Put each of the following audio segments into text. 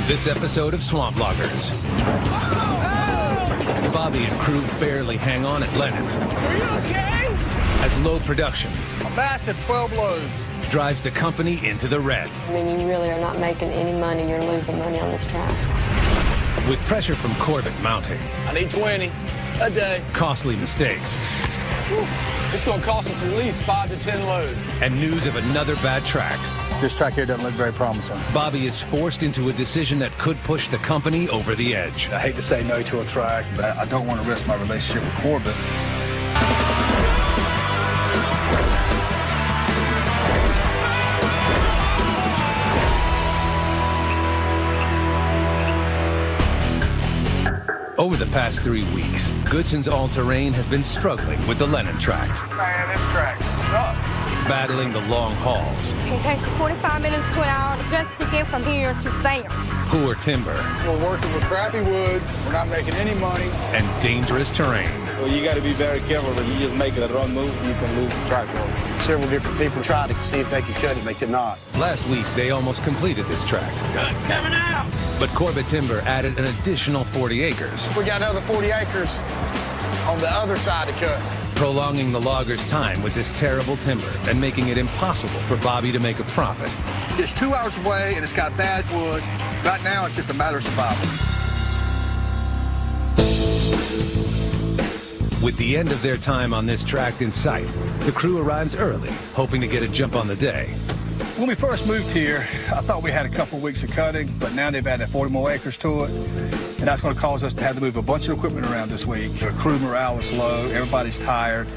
This episode of Swamp Loggers. Bobby and crew barely hang on at Leonard. Are you okay? As low production A massive 12 loads. drives the company into the red. I mean, you really are not making any money. You're losing money on this track. With pressure from Corbett mounting, I need 20 a day. costly mistakes, It's going to cost us at least 5 to 10 loads. and news of another bad track, This track here doesn't look very promising. Bobby is forced into a decision that could push the company over the edge. I hate to say no to a track, but I don't want to risk my relationship with Corbett. Over the past 3 weeks, Goodson's All-Terrain has been struggling with the Lennon track, Man, this track sucks. battling the long hauls, It takes 45 minutes to an hour just to get from here to there. poor timber, We're working with crappy wood. We're not making any money. and dangerous terrain. Well, you got to be very careful. If you just make it a wrong move, you can lose the track road. Several different people tried to see if they could cut it, and they could not. Last week, they almost completed this track. Coming out. But Corbett Timber added an additional 40 acres, We got another 40 acres on the other side to cut. prolonging the loggers' time with this terrible timber and making it impossible for Bobby to make a profit. It's 2 hours away, and it's got bad wood. Right now, it's just a matter of survival. With the end of their time on this tract in sight, the crew arrives early, hoping to get a jump on the day. When we first moved here, I thought we had a couple weeks of cutting, but now they've added 40 more acres to it, and that's going to cause us to have to move a bunch of equipment around this week. The crew morale is low. Everybody's tired.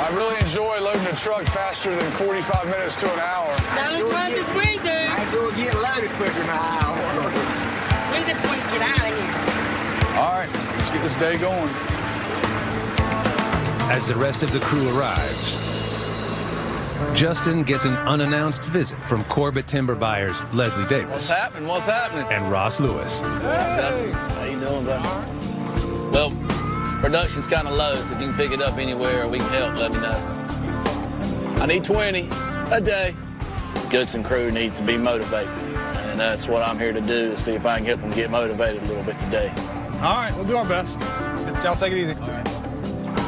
I really enjoy loading the truck faster than 45 minutes to an hour. Not as much as we do. I do get loaded quicker now. We just want to get out of here. All right, let's get this day going. As the rest of the crew arrives, Justin gets an unannounced visit from Corbett Timber buyers Leslie What's Davis happening? What's happening? and Ross Lewis. Dustin, how you doing, buddy? Well, production's kind of low, so if you can pick it up anywhere or we can help, let me know. I need 20 a day. Goodson crew needs to be motivated, and that's what I'm here to do, is see if I can help them get motivated a little bit today. All right, we'll do our best. Y'all take it easy.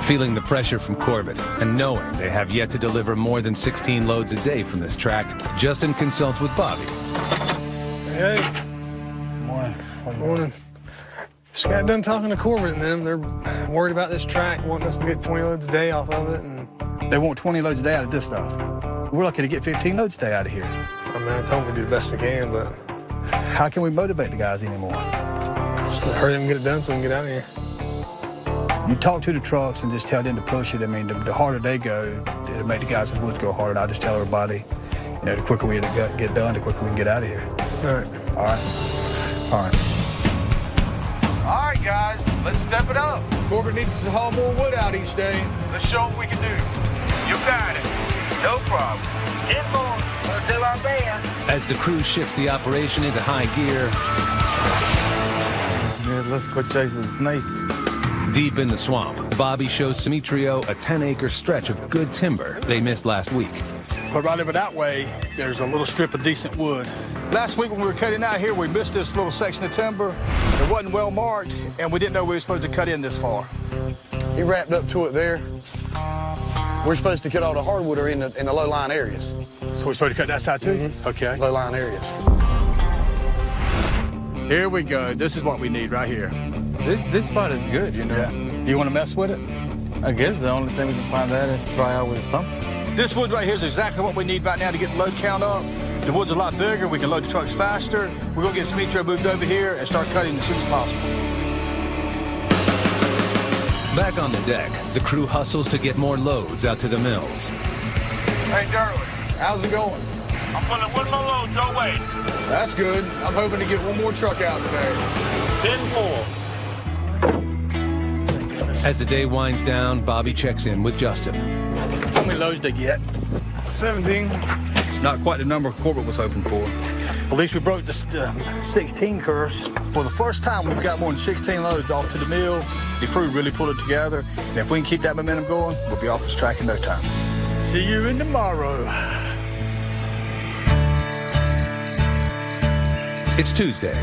Feeling the pressure from Corbett and knowing they have yet to deliver more than 16 loads a day from this tract, Justin consults with Bobby. Hey, Morning. morning. Just got done talking to Corbett and them. They're worried about this track, wanting us to get 20 loads a day off of it. And They want 20 loads a day out of this stuff. We're lucky to get 15 loads a day out of here. I mean, I told them we do the best we can, but How can we motivate the guys anymore? just hurry up and get it done so we can get out of here. You talk to the trucks and just tell them to push it. I mean, the harder they go, it'll make the guys in the woods go harder. I just tell everybody, the quicker we get done, the quicker we can get out of here. All right. All right? All right. All right, guys, let's step it up. Corbett needs us to haul more wood out each day. Let's show what we can do. You got it. No problem. Get more. We'll do our best. As the crew shifts the operation into high gear, Yeah, let's go chase the snakes. deep in the swamp, Bobby shows Simitrio a 10-acre stretch of good timber they missed last week. But right over that way, there's a little strip of decent wood. Last week when we were cutting out here, we missed this little section of timber. It wasn't well marked, and we didn't know we were supposed to cut in this far. He wrapped up to it there. We're supposed to cut all the hardwood are in the low-lying areas. So we're supposed to cut that side too? Okay. Low-lying areas. Here we go. This is what we need right here. This spot is good, you know. Yeah. You want to mess with it? I guess the only thing we can find out is try out with a stump. This wood right here is exactly what we need right now to get the load count up. The wood's a lot bigger. We can load the trucks faster. We're going to get Simitrio moved over here and start cutting as soon as possible. Back on the deck, the crew hustles to get more loads out to the mills. Hey, Darling, How's it going? I'm putting one more load your way. That's good. I'm hoping to get one more truck out today. 10-4. As the day winds down, Bobby checks in with Justin. How many loads did you get? 17. It's not quite the number Corbett was hoping for. At least we broke the 16 curse. For the first time, we've got more than 16 loads off to the mill. The crew really pulled it together. And if we can keep that momentum going, we'll be off this track in no time. See you in tomorrow. It's Tuesday.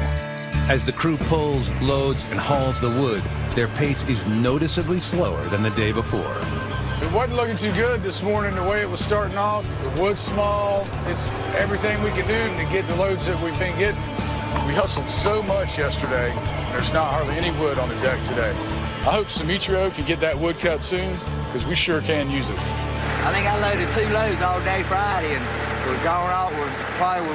As the crew pulls, loads, and hauls the wood, their pace is noticeably slower than the day before. It wasn't looking too good this morning the way it was starting off. The wood's small. It's everything we can do to get the loads that we've been getting. We hustled so much yesterday, there's not hardly any wood on the deck today. I hope Simitrio can get that wood cut soon, because we sure can use it. I think I loaded 2 loads all day Friday, and we're going off. Probably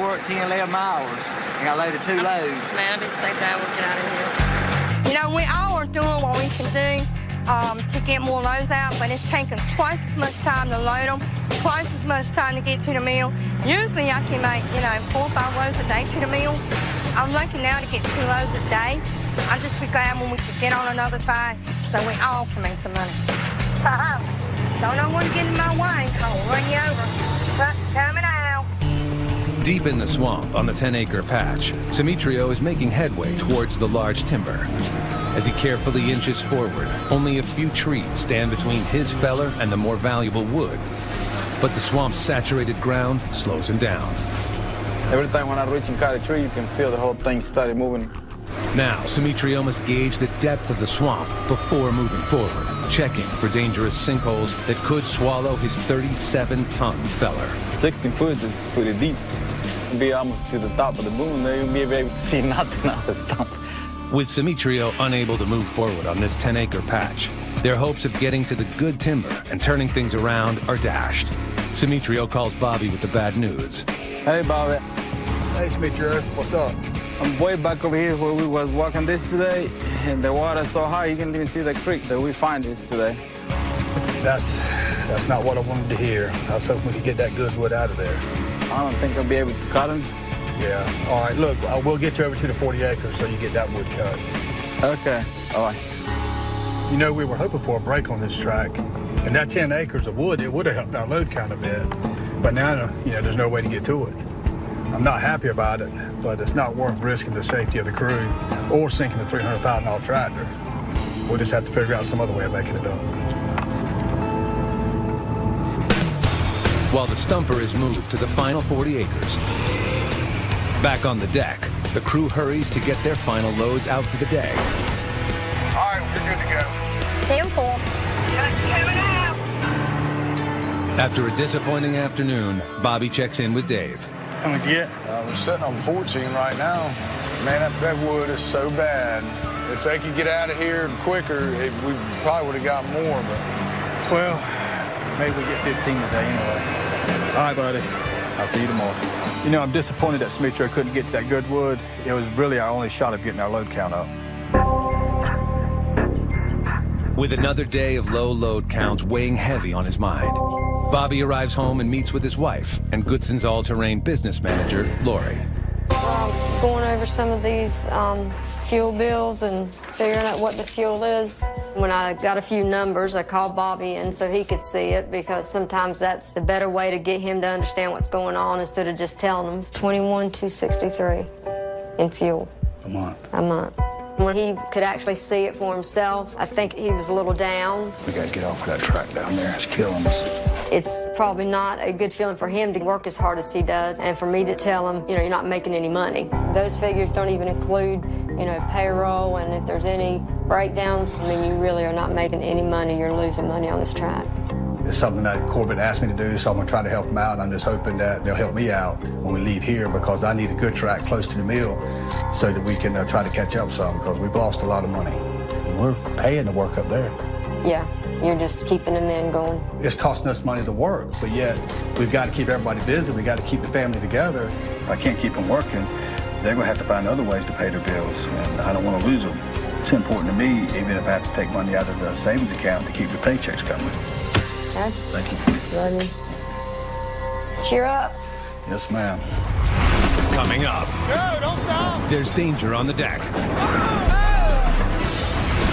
work 10, 11 hours. And I loaded 2 loads. Man, I didn't think that would get out of here. You know, we all are doing what we can do to get more loads out, but it's taking twice as much time to load them, twice as much time to get to the mill. Usually I can make, 4 or 5 loads a day to the mill. I'm lucky now to get 2 loads a day. I'd just be glad when we could get on another side so we all can make some money. Don't know when to get in my way, I'll run you over. But coming out. Deep in the swamp on the 10-acre patch, Simitrio is making headway towards the large timber. As he carefully inches forward, only a few trees stand between his feller and the more valuable wood. But the swamp's saturated ground slows him down. Every time when I reach and cut a tree, you can feel the whole thing started moving. Now, Simitrio must gauge the depth of the swamp before moving forward, checking for dangerous sinkholes that could swallow his 37-ton feller. 16 foot is pretty deep. Be almost to the top of the boom, there you'll be able to see nothing out of the stump. With Simitrio unable to move forward on this 10-acre patch, their hopes of getting to the good timber and turning things around are dashed. Simitrio calls Bobby with the bad news. Hey, Bobby. Hey, Simitrio. What's up? I'm way back over here where we was walking this today, and the water's so high you can even see the creek that we find this today. That's not what I wanted to hear. I was hoping we could get that good wood out of there. I don't think I'll be able to cut them. Yeah. All right, look, we'll get you over to the 40 acres so you get that wood cut. Okay. All right. You know, we were hoping for a break on this track, and that 10 acres of wood, it would have helped our load count a bit. But now, there's no way to get to it. I'm not happy about it, but it's not worth risking the safety of the crew or sinking a $300,000 tractor. We'll just have to figure out some other way of making it up. While the stumper is moved to the final 40 acres. Back on the deck, the crew hurries to get their final loads out for the day. All right, we're good to go. 10-4. Coming out. After a disappointing afternoon, Bobby checks in with Dave. How much you get? We're sitting on 14 right now. Man, that wood is so bad. If they could get out of here quicker, we probably would have got more, but... Well, maybe we get 15 today anyway. All right, buddy. I'll see you tomorrow. I'm disappointed that Simitrio couldn't get to that good wood. It was really our only shot of getting our load count up. With another day of low load counts weighing heavy on his mind, Bobby arrives home and meets with his wife and Goodson's all-terrain business manager, Lori. Going over some of these fuel bills and figuring out what the fuel is. When I got a few numbers, I called Bobby and so he could see it, because sometimes that's the better way to get him to understand what's going on instead of just telling him. $21,263 in fuel. A month. A month. When he could actually see it for himself, I think he was a little down. We got to get off that track down there. It's killing us. It's probably not a good feeling for him to work as hard as he does, and for me to tell him, you're not making any money. Those figures don't even include, payroll, and if there's any breakdowns, you really are not making any money. You're losing money on this track. It's something that Corbett asked me to do, so I'm going to try to help him out. I'm just hoping that they'll help me out when we leave here, because I need a good track close to the mill so that we can try to catch up some, because we've lost a lot of money. We're paying to work up there. Yeah, you're just keeping the men going. It's costing us money to work, but yet we've got to keep everybody busy. We've got to keep the family together. If I can't keep them working, they're going to have to find other ways to pay their bills, and I don't want to lose them. It's important to me, even if I have to take money out of the savings account to keep the paychecks coming. Okay. Thank you. Love you. Cheer up. Yes, ma'am. Coming up. No, don't stop. There's danger on the deck.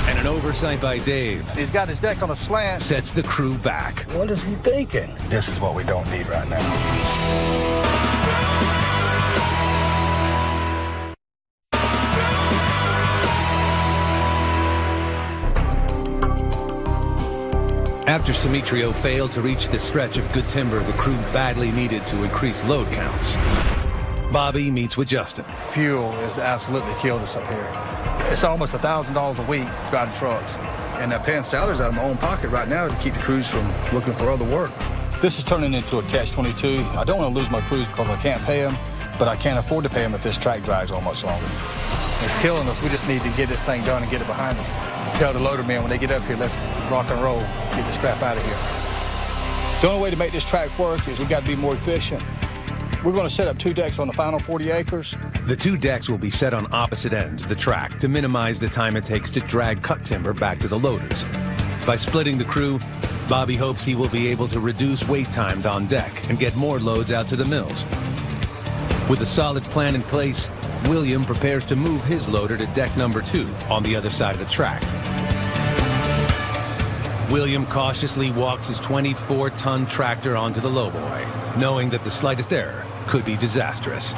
And an oversight by Dave. He's got his deck on a slant. Sets the crew back. What is he thinking? This is what we don't need right now. After Simitrio failed to reach the stretch of good timber the crew badly needed to increase load counts, Bobby meets with Justin. Fuel has absolutely killed us up here. It's almost $1,000 a week driving trucks. And I'm paying salaries out of my own pocket right now to keep the crews from looking for other work. This is turning into a catch-22. I don't want to lose my crews because I can't pay them, but I can't afford to pay them if this track drags on much longer. It's killing us. We just need to get this thing done and get it behind us. Tell the loader men when they get up here, let's rock and roll, get the scrap out of here. The only way to make this track work is we got to be more efficient. We're going to set up 2 decks on the final 40 acres. The 2 decks will be set on opposite ends of the track to minimize the time it takes to drag cut timber back to the loaders. By splitting the crew, Bobby hopes he will be able to reduce wait times on deck and get more loads out to the mills. With a solid plan in place, William prepares to move his loader to deck number 2 on the other side of the track. William cautiously walks his 24-ton tractor onto the lowboy, knowing that the slightest error could be disastrous.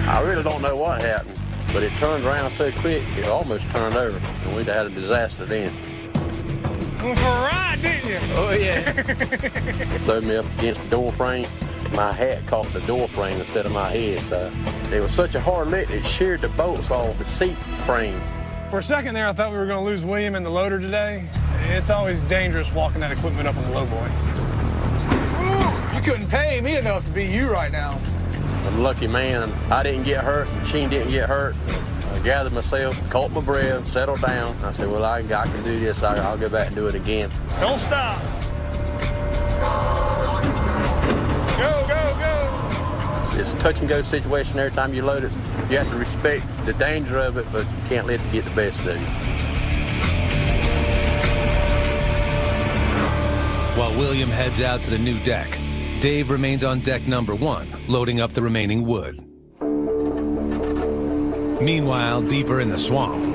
I really don't know what happened, but it turned around so quick, it almost turned over, and we'd had a disaster then. Went for a ride, didn't you? Oh, yeah. Threw me up against the door frame. My hat caught the door frame instead of my head, so it was such a hard lift, it sheared the bolts off the seat frame. For a second there, I thought we were going to lose William and the loader today. It's always dangerous walking that equipment up on the lowboy. You couldn't pay me enough to beat you right now. I'm a lucky man. I didn't get hurt. The machine didn't get hurt. I gathered myself, caught my breath, settled down. I said, well, I can do this. I'll go back and do it again. Don't stop. Go, go, go. It's a touch-and-go situation every time you load it. You have to respect the danger of it, but you can't let it get the best of you. While William heads out to the new deck, Dave remains on deck number 1, loading up the remaining wood. Meanwhile, deeper in the swamp,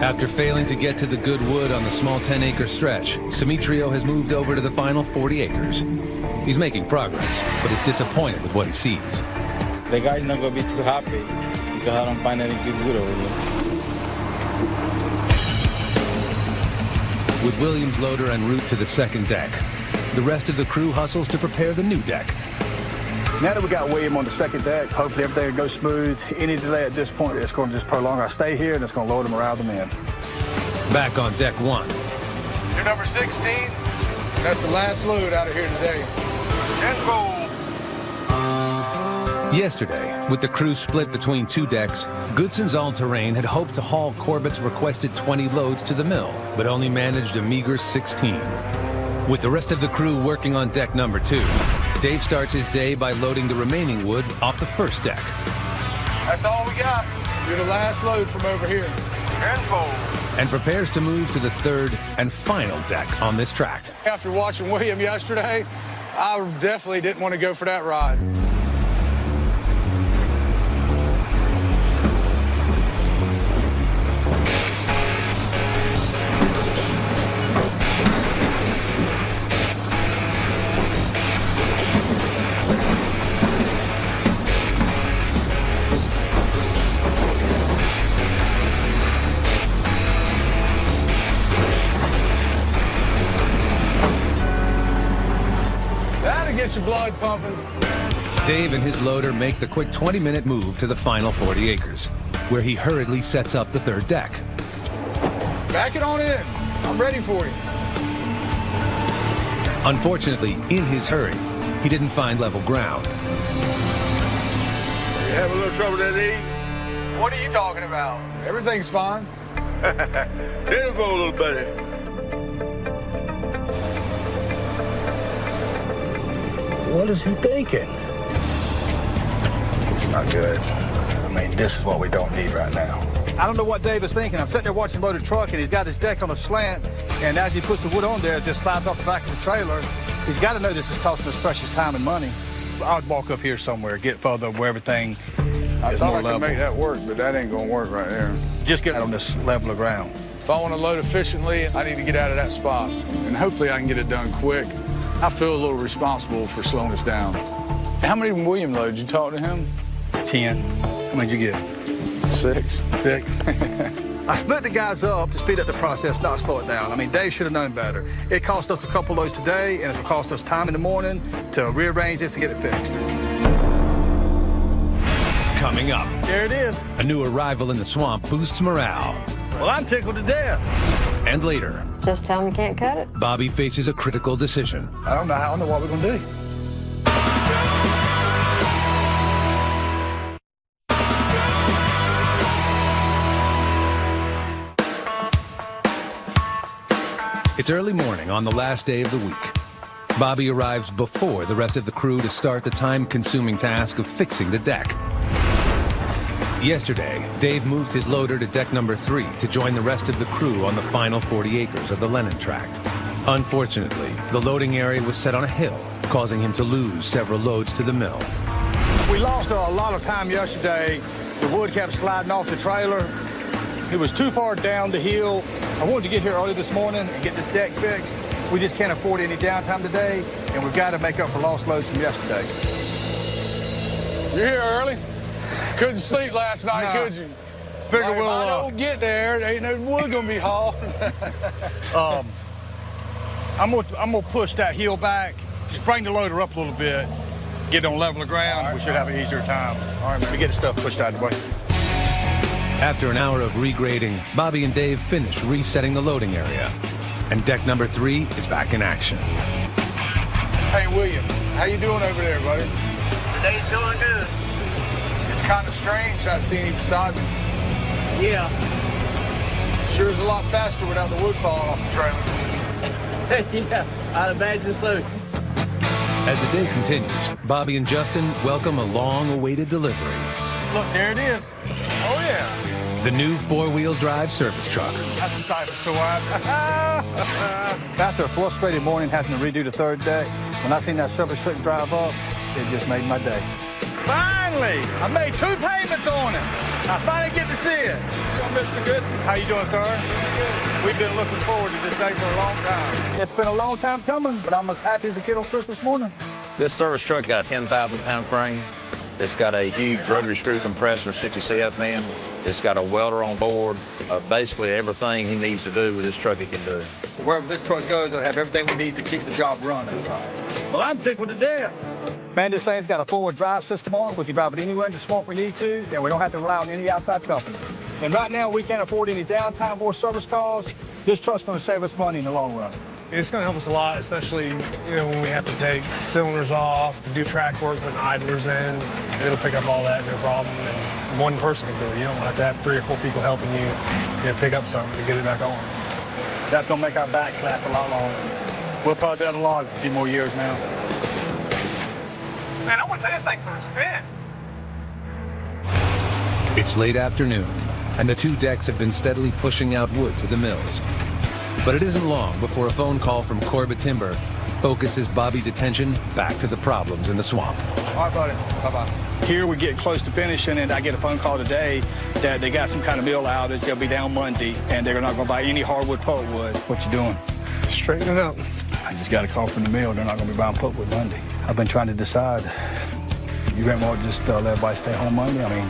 after failing to get to the good wood on the small 10-acre stretch, Simitrio has moved over to the final 40 acres. He's making progress, but is disappointed with what he sees. The guy's not going to be too happy because I don't find any good wood over here. With William's loader en route to the second deck, the rest of the crew hustles to prepare the new deck. Now that we got William on the second deck, hopefully everything will go smooth. Any delay at this point, it's going to just prolong our stay here, and it's going to load them around them in. Back on deck 1. You're number 16? That's the last load out of here today. Let's go. Yesterday, with the crew split between 2 decks, Goodson's All-Terrain had hoped to haul Corbett's requested 20 loads to the mill, but only managed a meager 16. With the rest of the crew working on deck number 2, Dave starts his day by loading the remaining wood off the first deck. That's all we got. You're the last load from over here. And prepares to move to the third and final deck on this tract. After watching William yesterday, I definitely didn't want to go for that ride. Get your blood pumping. Dave and his loader make the quick 20-minute move to the final 40 acres, where he hurriedly sets up the third deck. Back it on in. I'm ready for you. Unfortunately, in his hurry, he didn't find level ground. You have a little trouble there, Dave? What are you talking about? Everything's fine. It'll go a little better. What is he thinking? It's not good. I mean, this is what we don't need right now. I don't know what Dave is thinking. I'm sitting there watching him load a truck, and he's got his deck on a slant, and as he puts the wood on there, it just slides off the back of the trailer. He's got to know this is costing us precious time and money. I'd walk up here somewhere, get further where everything I is thought more I could level. make that work, but that ain't gonna work right there. Just get on this level of ground. If I want to load efficiently, I need to get out of that spot, and hopefully I can get it done quick. I feel a little responsible for slowing us down. How many William loads? You talk to him? 10. How many did you get? 6. 6. I split the guys up to speed up the process, not slow it down. I mean, Dave should have known better. It cost us a couple loads today, and it'll cost us time in the morning to rearrange this and get it fixed. Coming up, There it is. a new arrival in the swamp boosts morale. Well, I'm tickled to death. And later, Just tell him you can't cut it. Bobby faces a critical decision. I don't know what we're going to do. It's early morning on the last day of the week. Bobby arrives before the rest of the crew to start the time-consuming task of fixing the deck. Yesterday, Dave moved his loader to deck number 3 to join the rest of the crew on the final 40 acres of the Lennon tract. Unfortunately, the loading area was set on a hill, causing him to lose several loads to the mill. We lost a lot of time yesterday. The wood kept sliding off the trailer. It was too far down the hill. I wanted to get here early this morning and get this deck fixed. We just can't afford any downtime today, and we've got to make up for lost loads from yesterday. You're here early? Couldn't sleep last night, could you? Figure If I don't get there, there ain't no wood gonna be hauled. I'm gonna push that hill back, just bring the loader up a little bit, get it on level of ground. We should have an easier time. All right, man. We get the stuff pushed out of the way. After an hour of regrading, Bobby and Dave finish resetting the loading area. And deck number 3 is back in action. Hey, William, how you doing over there, buddy? Today's doing good. It's kind of strange not seeing you beside me. Yeah. Sure is a lot faster without the wood falling off the trailer. Yeah, I'd imagine so. As the day continues, Bobby and Justin welcome a long-awaited delivery. Look, there it is. Oh, yeah. The new 4-wheel drive service truck. That's a sight for sore eyes. After a frustrated morning having to redo the third deck, when I seen that service truck drive up, it just made my day. Finally! I made 2 payments on it. I finally get to see it. Mr. Goodson. How you doing, sir? Good. We've been looking forward to this day for a long time. It's been a long time coming, but I'm as happy as a kid on Christmas morning. This service truck got a 10,000-pound crane. It's got a huge rotary screw compressor, 60 CFM. It's got a welder on board. Basically everything he needs to do with this truck he can do. Wherever this truck goes, it'll have everything we need to keep the job running. Well, I'm tickled to death. Man, this thing's got a 4-wheel drive system on it. We can drive it anywhere in the swamp we need to, and we don't have to rely on any outside company. And right now, we can't afford any downtime or service calls. This truck's going to save us money in the long run. It's going to help us a lot, especially when we have to take cylinders off, do track work, put idlers in. It'll pick up all that, no problem. And one person can do it. You don't have to have 3 or 4 people helping you pick up something to get it back on. That's going to make our back last a lot longer. We'll probably be on the log a few more years now. Man, I want to take this thing for a spin. It's late afternoon, and the 2 decks have been steadily pushing out wood to the mills. But it isn't long before a phone call from Corbett Timber focuses Bobby's attention back to the problems in the swamp. All right, buddy. Bye-bye. Here we get close to finishing, and I get a phone call today that they got some kind of mill outage. They'll be down Monday, and they're not going to buy any hardwood pulpwood. What you doing? Straighten it up. I just got a call from the mill. They're not going to be buying pulpwood Monday. I've been trying to decide. You ain't want to just let everybody stay home Monday? I mean,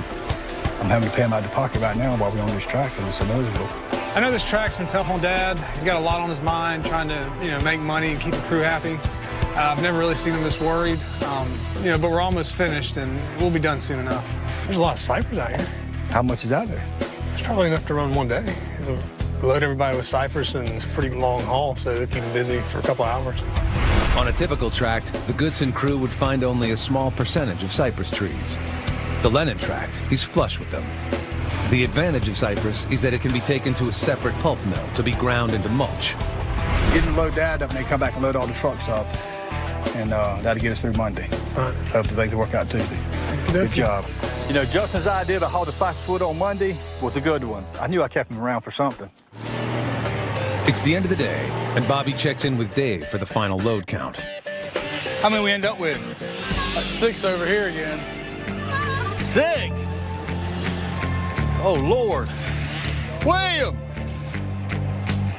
I'm having to pay them out of the pocket right now while we're on this track, and it's so miserable. I know this track's been tough on Dad. He's got a lot on his mind, trying to, make money and keep the crew happy. I've never really seen him this worried, but we're almost finished, and we'll be done soon enough. There's a lot of cypress out here. How much is out there? It's probably enough to run one day. Load everybody with cypress, and it's a pretty long haul, so they'll keep them busy for a couple hours. On a typical tract, the Goodson crew would find only a small percentage of cypress trees. The Lennon tract, he's flush with them. The advantage of cypress is that it can be taken to a separate pulp mill to be ground into mulch. Getting the load Dad up, and they come back and load all the trucks up, and that'll get us through Monday. All right. Hopefully things will work out Tuesday. Good job. You know, Justin's idea to haul the Cypress wood on Monday was a good one. I knew I kept him around for something. It's the end of the day, and Bobby checks in with Dave for the final load count. How many we end up with? Like 6 over here again. 6? Oh, Lord. William!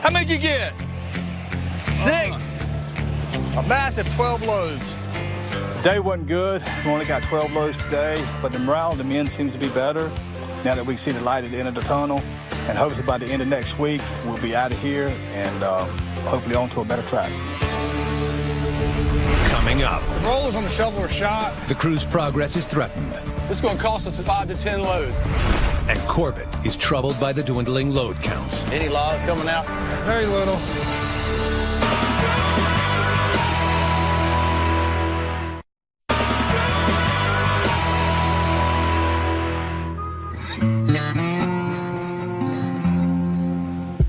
How many did you get? 6? A massive 12 loads. Day wasn't good. We only got 12 loads today, but the morale of the men seems to be better now that we see the light at the end of the tunnel. And hopefully by the end of next week, we'll be out of here and hopefully onto a better track. Coming up, The rollers on the shovel are shot. the crew's progress is threatened, This is going to cost us 5 to 10 loads. and Corbett is troubled by the dwindling load counts. Any logs coming out? Very little.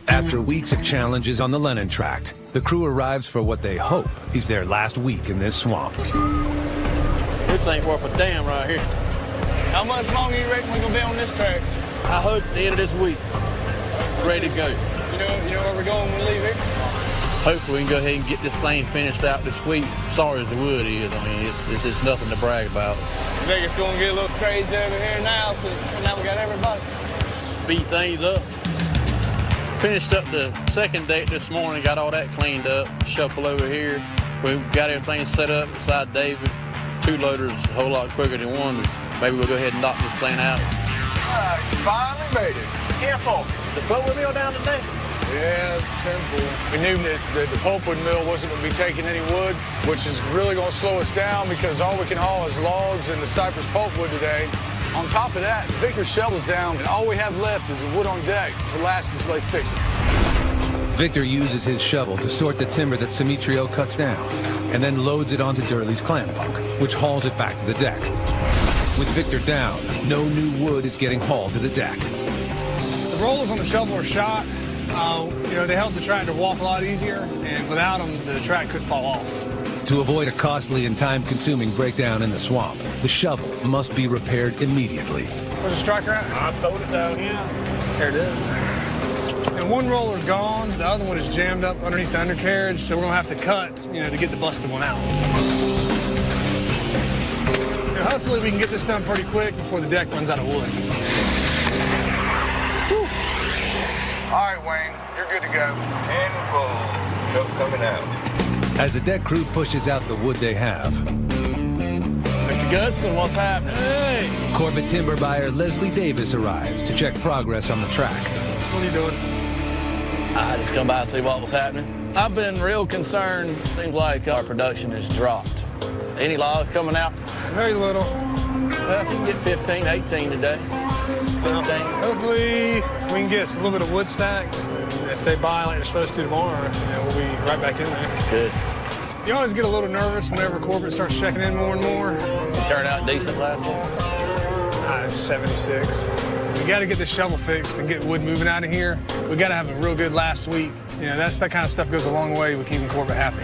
After weeks of challenges on the Lennon Tract, the crew arrives for what they hope is their last week in this swamp. This ain't worth a damn right here. How much longer you reckon we're going to be on this track? I hope at the end of this week, ready to go. You know where we're going when we leave here? Hopefully we can go ahead and get this thing finished out this week. Sorry as the wood is, I mean, it's just nothing to brag about. I think it's going to get a little crazy over here now, since now we got everybody. Speed things up. Finished up the second deck this morning, got all that cleaned up, shuffle over here. We got everything set up beside David. 2 loaders a whole lot quicker than one. Maybe we'll go ahead and knock this thing out. You finally made it. Careful. The pulpwood mill down today? Yeah, temple. We knew that the pulpwood mill wasn't going to be taking any wood, which is really going to slow us down because all we can haul is logs and the cypress pulpwood today. On top of that, Victor's shovel's down, and all we have left is the wood on deck to last until they fix it. Victor uses his shovel to sort the timber that Simitrio cuts down, and then loads it onto Durley's clam bunk, which hauls it back to the deck. With Victor down, no new wood is getting hauled to the deck. The rollers on the shovel are shot. You know, they help the tractor walk a lot easier, and without them, the track could fall off. To avoid a costly and time-consuming breakdown in the swamp, the shovel must be repaired immediately. Where's the striker at? I throwed it down here. There it is. And one roller's gone. The other one is jammed up underneath the undercarriage, so we're going to have to cut, to get the busted one out. And hopefully we can get this done pretty quick before the deck runs out of wood. Whew. All right, Wayne, you're good to go. And boom, truck coming out. As the deck crew pushes out the wood they have, Mr. Goodson, what's happening? Hey! Corbett timber buyer Leslie Davis arrives to check progress on the tract. What are you doing? I just come by to see what was happening. I've been real concerned. Seems like our production has dropped. Any logs coming out? Very little. Well, if you can get 15, 18 today. 15. Hopefully we can get a little bit of wood stacked. If they buy like they're supposed to tomorrow, we'll be right back in there. Good. You always get a little nervous whenever Corbett starts checking in more and more. You turned out decent last one? 76. We got to get the shovel fixed and get wood moving out of here. We got to have a real good last week. That kind of stuff goes a long way with keeping Corbett happy.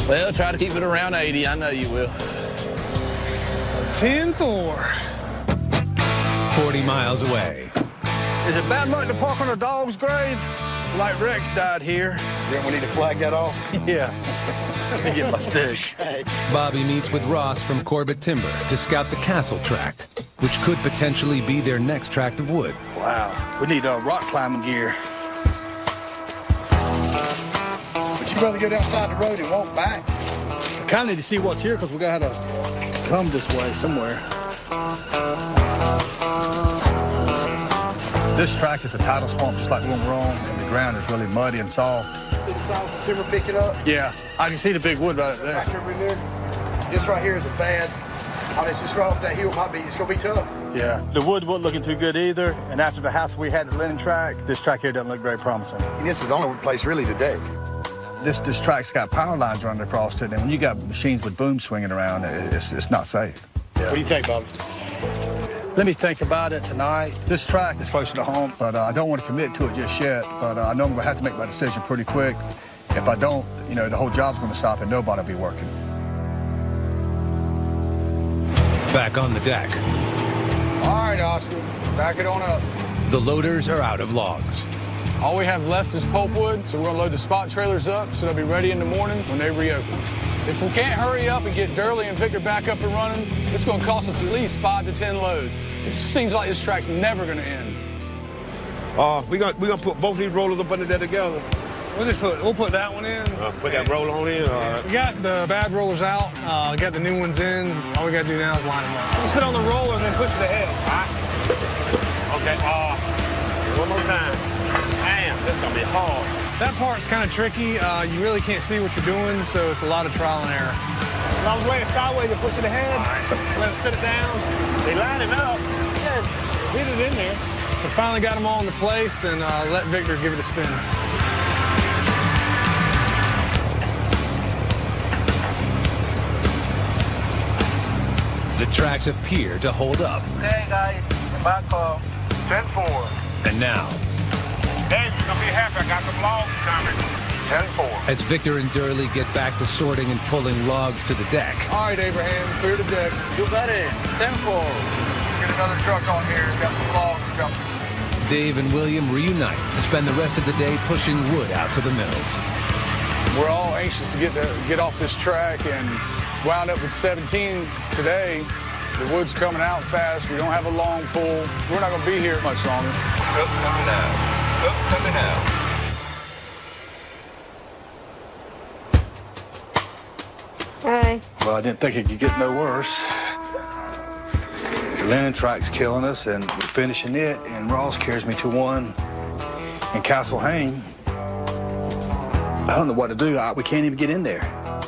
Well, try to keep it around 80. I know you will. 10-4. 40 miles away. Is it bad luck to park on a dog's grave? Like Rex died here. Then we need to flag that off? Yeah. Let me get my stick. Bobby meets with Ross from Corbett Timber to scout the Castle Tract, which could potentially be their next tract of wood. Wow. We need rock climbing gear. Would you rather go down side the road and walk back? I kind of need to see what's here because we got to come this way somewhere. This track is a tidal swamp just like the one we're on, and the ground is really muddy and soft. See the size of timber picking up? Yeah, I can see the big wood right there. Back over in there. This right here is a bad. It's just right off that hill. It's going to be tough. Yeah, the wood wasn't looking too good either, and after the house we had at Lennon Tract, this track here doesn't look very promising. And this is the only place really to dig. This track's got power lines running across it, and when you got machines with booms swinging around, it's not safe. Yeah. What do you think, Bobby? Let me think about it tonight. This track is closer to home, but I don't want to commit to it just yet. But I know I'm going to have to make my decision pretty quick. If I don't, the whole job's going to stop and nobody will be working. Back on the deck. All right, Oscar, back it on up. The loaders are out of logs. All we have left is pulpwood, so we're gonna load the spot trailers up so they'll be ready in the morning when they reopen. If we can't hurry up and get Durley and Victor back up and running, it's gonna cost us at least 5 to 10 loads. It just seems like this track's never gonna end. We gonna put both these rollers up under there together. We'll put that one in. Put that roller on in. We got the bad rollers out. We got the new ones in. All we gotta do now is line them up. We'll sit on the roller and then push it ahead. All right. Okay. One more time. Damn, this is gonna be hard. That part's kind of tricky. You really can't see what you're doing, so it's a lot of trial and error. When I was laying sideways, I push it ahead, let it sit it down. They line it up. Yeah, hit it in there. We finally got them all into place and let Victor give it a spin. The tracks appear to hold up. Okay, guys, back off. 10-4. And now, Dave, you're gonna be happy. I got some logs coming. 10-4. as Victor and Durley get back to sorting and pulling logs to the deck, All right, Abraham, clear the deck. You got it. 10-4. Get another truck on here. Got some logs coming. Dave and William reunite and spend the rest of the day pushing wood out to the mills. We're all anxious to get off this track and wound up with 17 today. The wood's coming out fast. We don't have a long pull. We're not going to be here much longer. Coming out. Coming out. Hey. Well, I didn't think it could get no worse. The linen track's killing us, and we're finishing it, and Ross carries me to one in Castle Hayne. I don't know what to do. We can't even get in there.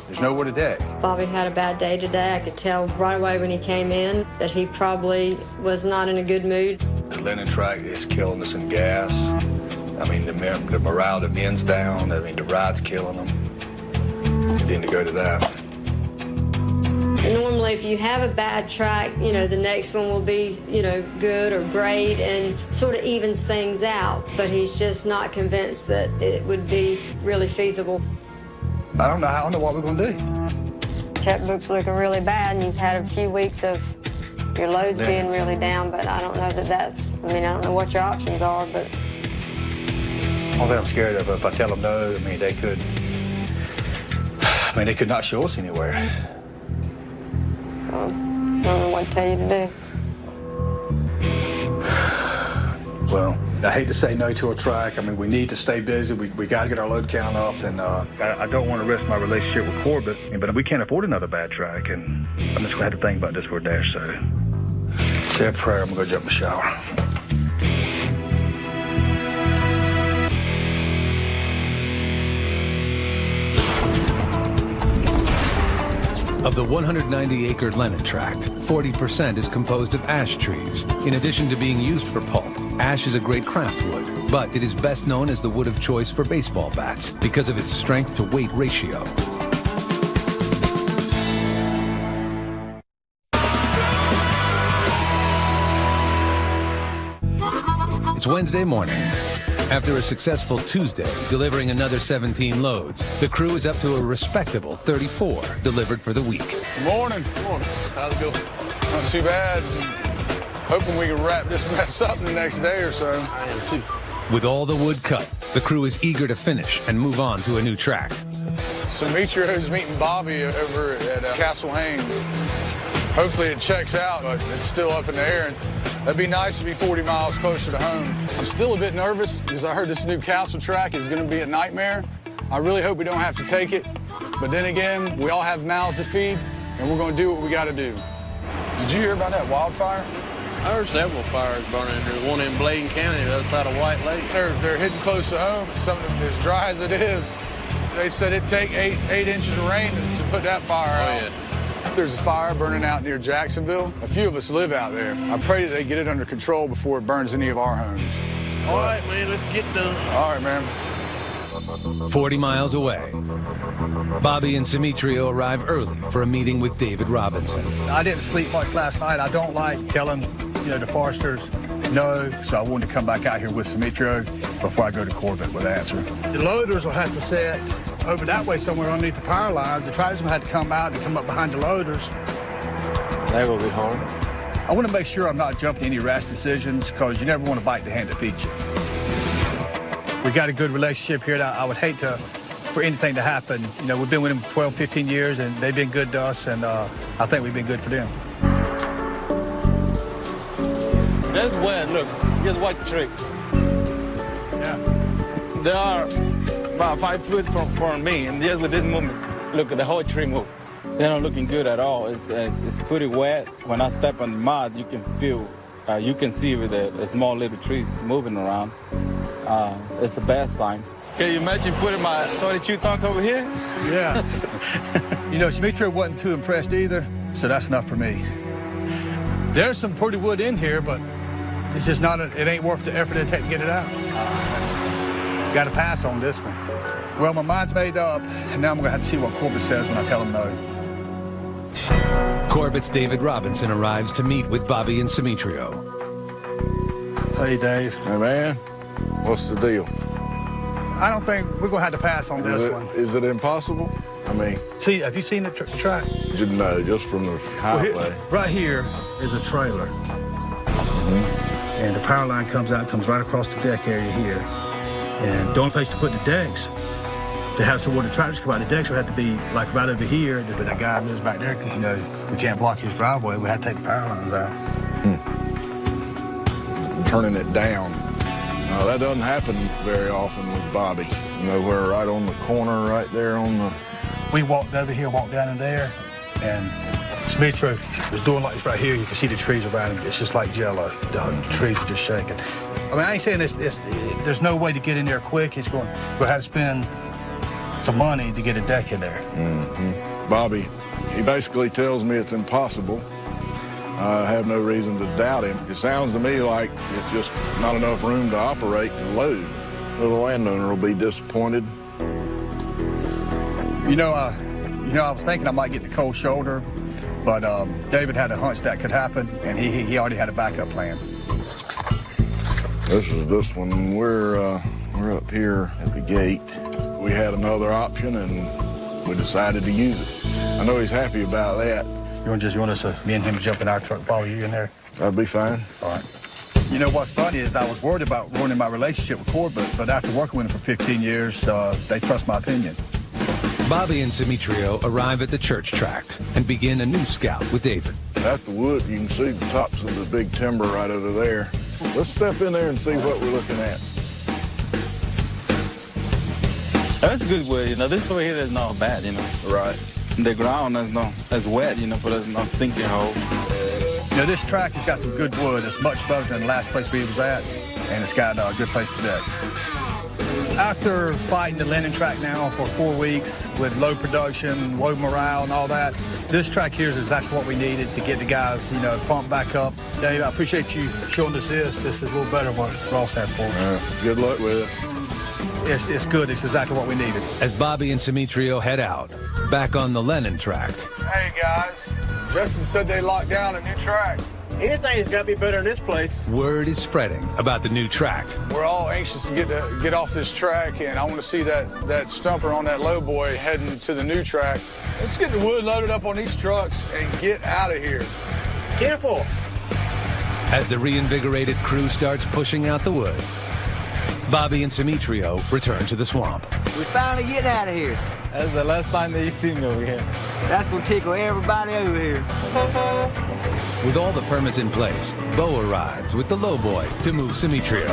There's nowhere to deck. Bobby had a bad day today. I could tell right away when he came in that he probably was not in a good mood. The linen track is killing us in gas. I mean, the morale of the men's down. I mean, the ride's killing them. Then to go to that. Normally, if you have a bad track, you know, the next one will be, you know, good or great and sort of evens things out. But he's just not convinced that it would be really feasible. I don't know what we're going to do. Checkbook's looking really bad, and you've had a few weeks of your loads being really down, but I don't know that that's, I mean, I don't know what your options are, but. All that I'm scared of, if I tell them no, I mean, they could not show us anywhere. So, I don't know what to tell you to do. Well, I hate to say no to a track. I mean, we need to stay busy. We got to get our load count up, and I don't want to risk my relationship with Corbett, but we can't afford another bad track, and I'm just going to have to think about this for a day or so. Say a prayer. I'm going to go jump in the shower. Of the 190-acre Lennon tract, 40% is composed of ash trees. In addition to being used for pulp, ash is a great craft wood, but it is best known as the wood of choice for baseball bats because of its strength-to-weight ratio. It's Wednesday morning. After a successful Tuesday, delivering another 17 loads, the crew is up to a respectable 34 delivered for the week. Good morning. Good morning. How's it going? Not too bad. Hoping we can wrap this mess up in the next day or so. I am too. With all the wood cut, the crew is eager to finish and move on to a new track. Demetrio's meeting Bobby over at Castle Hayne. Hopefully it checks out, but it's still up in the air. And that'd be nice to be 40 miles closer to home. I'm still a bit nervous because I heard this new Castle track is going to be a nightmare. I really hope we don't have to take it. But then again, we all have mouths to feed, and we're going to do what we got to do. Did you hear about that wildfire? I heard several fires burning here. One in Bladen County, the other side of White Lake. They're hitting close to home. Something as dry as it is. They said it'd take eight inches of rain to put that fire out. Yeah. There's a fire burning out near Jacksonville. A few of us live out there. I pray that they get it under control before it burns any of our homes. All right, man, let's get done. All right, man. 40 miles away, Bobby and Demetrio arrive early for a meeting with David Robinson. I didn't sleep much last night. I don't like telling, the foresters no, so I wanted to come back out here with Demetrio before I go to Corbett with the answer. The loaders will have to sit over that way somewhere underneath the power lines. The tractors will have to come out and come up behind the loaders. That will be hard. I want to make sure I'm not jumping any rash decisions because you never want to bite the hand that feeds you. We got a good relationship here. I would hate for anything to happen. You know, we've been with them 12, 15 years, and they've been good to us, and I think we've been good for them. That's wet. Look, just watch the tree. Yeah. They are about 5 feet from me, and just with this movement, look at the whole tree move. They're not looking good at all. It's pretty wet. When I step on the mud, you can feel, you can see with the small little trees moving around. It's a bad sign. Can you imagine putting my 32 tons over here? Yeah. You know, Simitrio wasn't too impressed either, so that's enough for me. There's some pretty wood in here, but it's just not, it ain't worth the effort it takes to get it out. Got to pass on this one. Well, my mind's made up, and now I'm going to have to see what Corbett says when I tell him no. Corbett's David Robinson arrives to meet with Bobby and Simitrio. Hey, Dave. Hey, man. What's the deal? I don't think we're going to have to pass on this one. Is it impossible? I mean... See, have you seen the track? No, just from the highway. Right here is a trailer. And the power line comes right across the deck area here. And the only place to put the decks, to have some water tractors come out, the decks would have to be like right over here. But that guy lives back there, you know, we can't block his driveway. We had to take the power lines out. Turning it down. No, that doesn't happen very often with Bobby. You know, we're right on the corner, right there on the... We walked over here, walked down in there, and Simitrio was doing like this right here. You can see the trees around him. It's just like jello. The trees were just shaking. I mean, I ain't saying there's no way to get in there quick. We'll have to spend some money to get a deck in there. Bobby, he basically tells me it's impossible. I have no reason to doubt him. It sounds to me like it's just not enough room to operate and load. The landowner will be disappointed. You know, I was thinking I might get the cold shoulder, but David had a hunch that could happen, and he already had a backup plan. This is this one. We're up here at the gate. We had another option, and we decided to use it. I know he's happy about that. You want us to, me and him, jump in our truck, follow you in there? That'd be fine. All right. You know, what's funny is I was worried about ruining my relationship with Corbett, but after working with him for 15 years, they trust my opinion. Bobby and Simitrio arrive at the church tract and begin a new scout with David. At the wood, you can see the tops of the big timber right over there. Let's step in there and see what we're looking at. That's good wood, you know. This way here is not bad, you know. Right. The ground is wet, you know, but there's no sinking hole. You know, this track has got some good wood. It's much better than the last place we was at, and it's got a good place to deck. After fighting the linen track now for 4 weeks with low production, low morale and all that, this track here is exactly what we needed to get the guys, you know, pumped back up. Dave, I appreciate you showing us this. This is a little better than what Ross had for us. Good luck with it. It's good. It's exactly what we needed. As Bobby and Simitrio head out, back on the Lennon tract. Hey, guys. Justin said they locked down a new track. Anything's got to be better than this place. Word is spreading about the new tract. We're all anxious to get off this track, and I want to see that stumper on that low boy heading to the new track. Let's get the wood loaded up on these trucks and get out of here. Careful. As the reinvigorated crew starts pushing out the wood, Bobby and Simitrio return to the swamp. We're finally getting out of here. That's the last time that you see me over here. That's going to tickle everybody over here. With all the permits in place, Bo arrives with the lowboy to move Simitrio.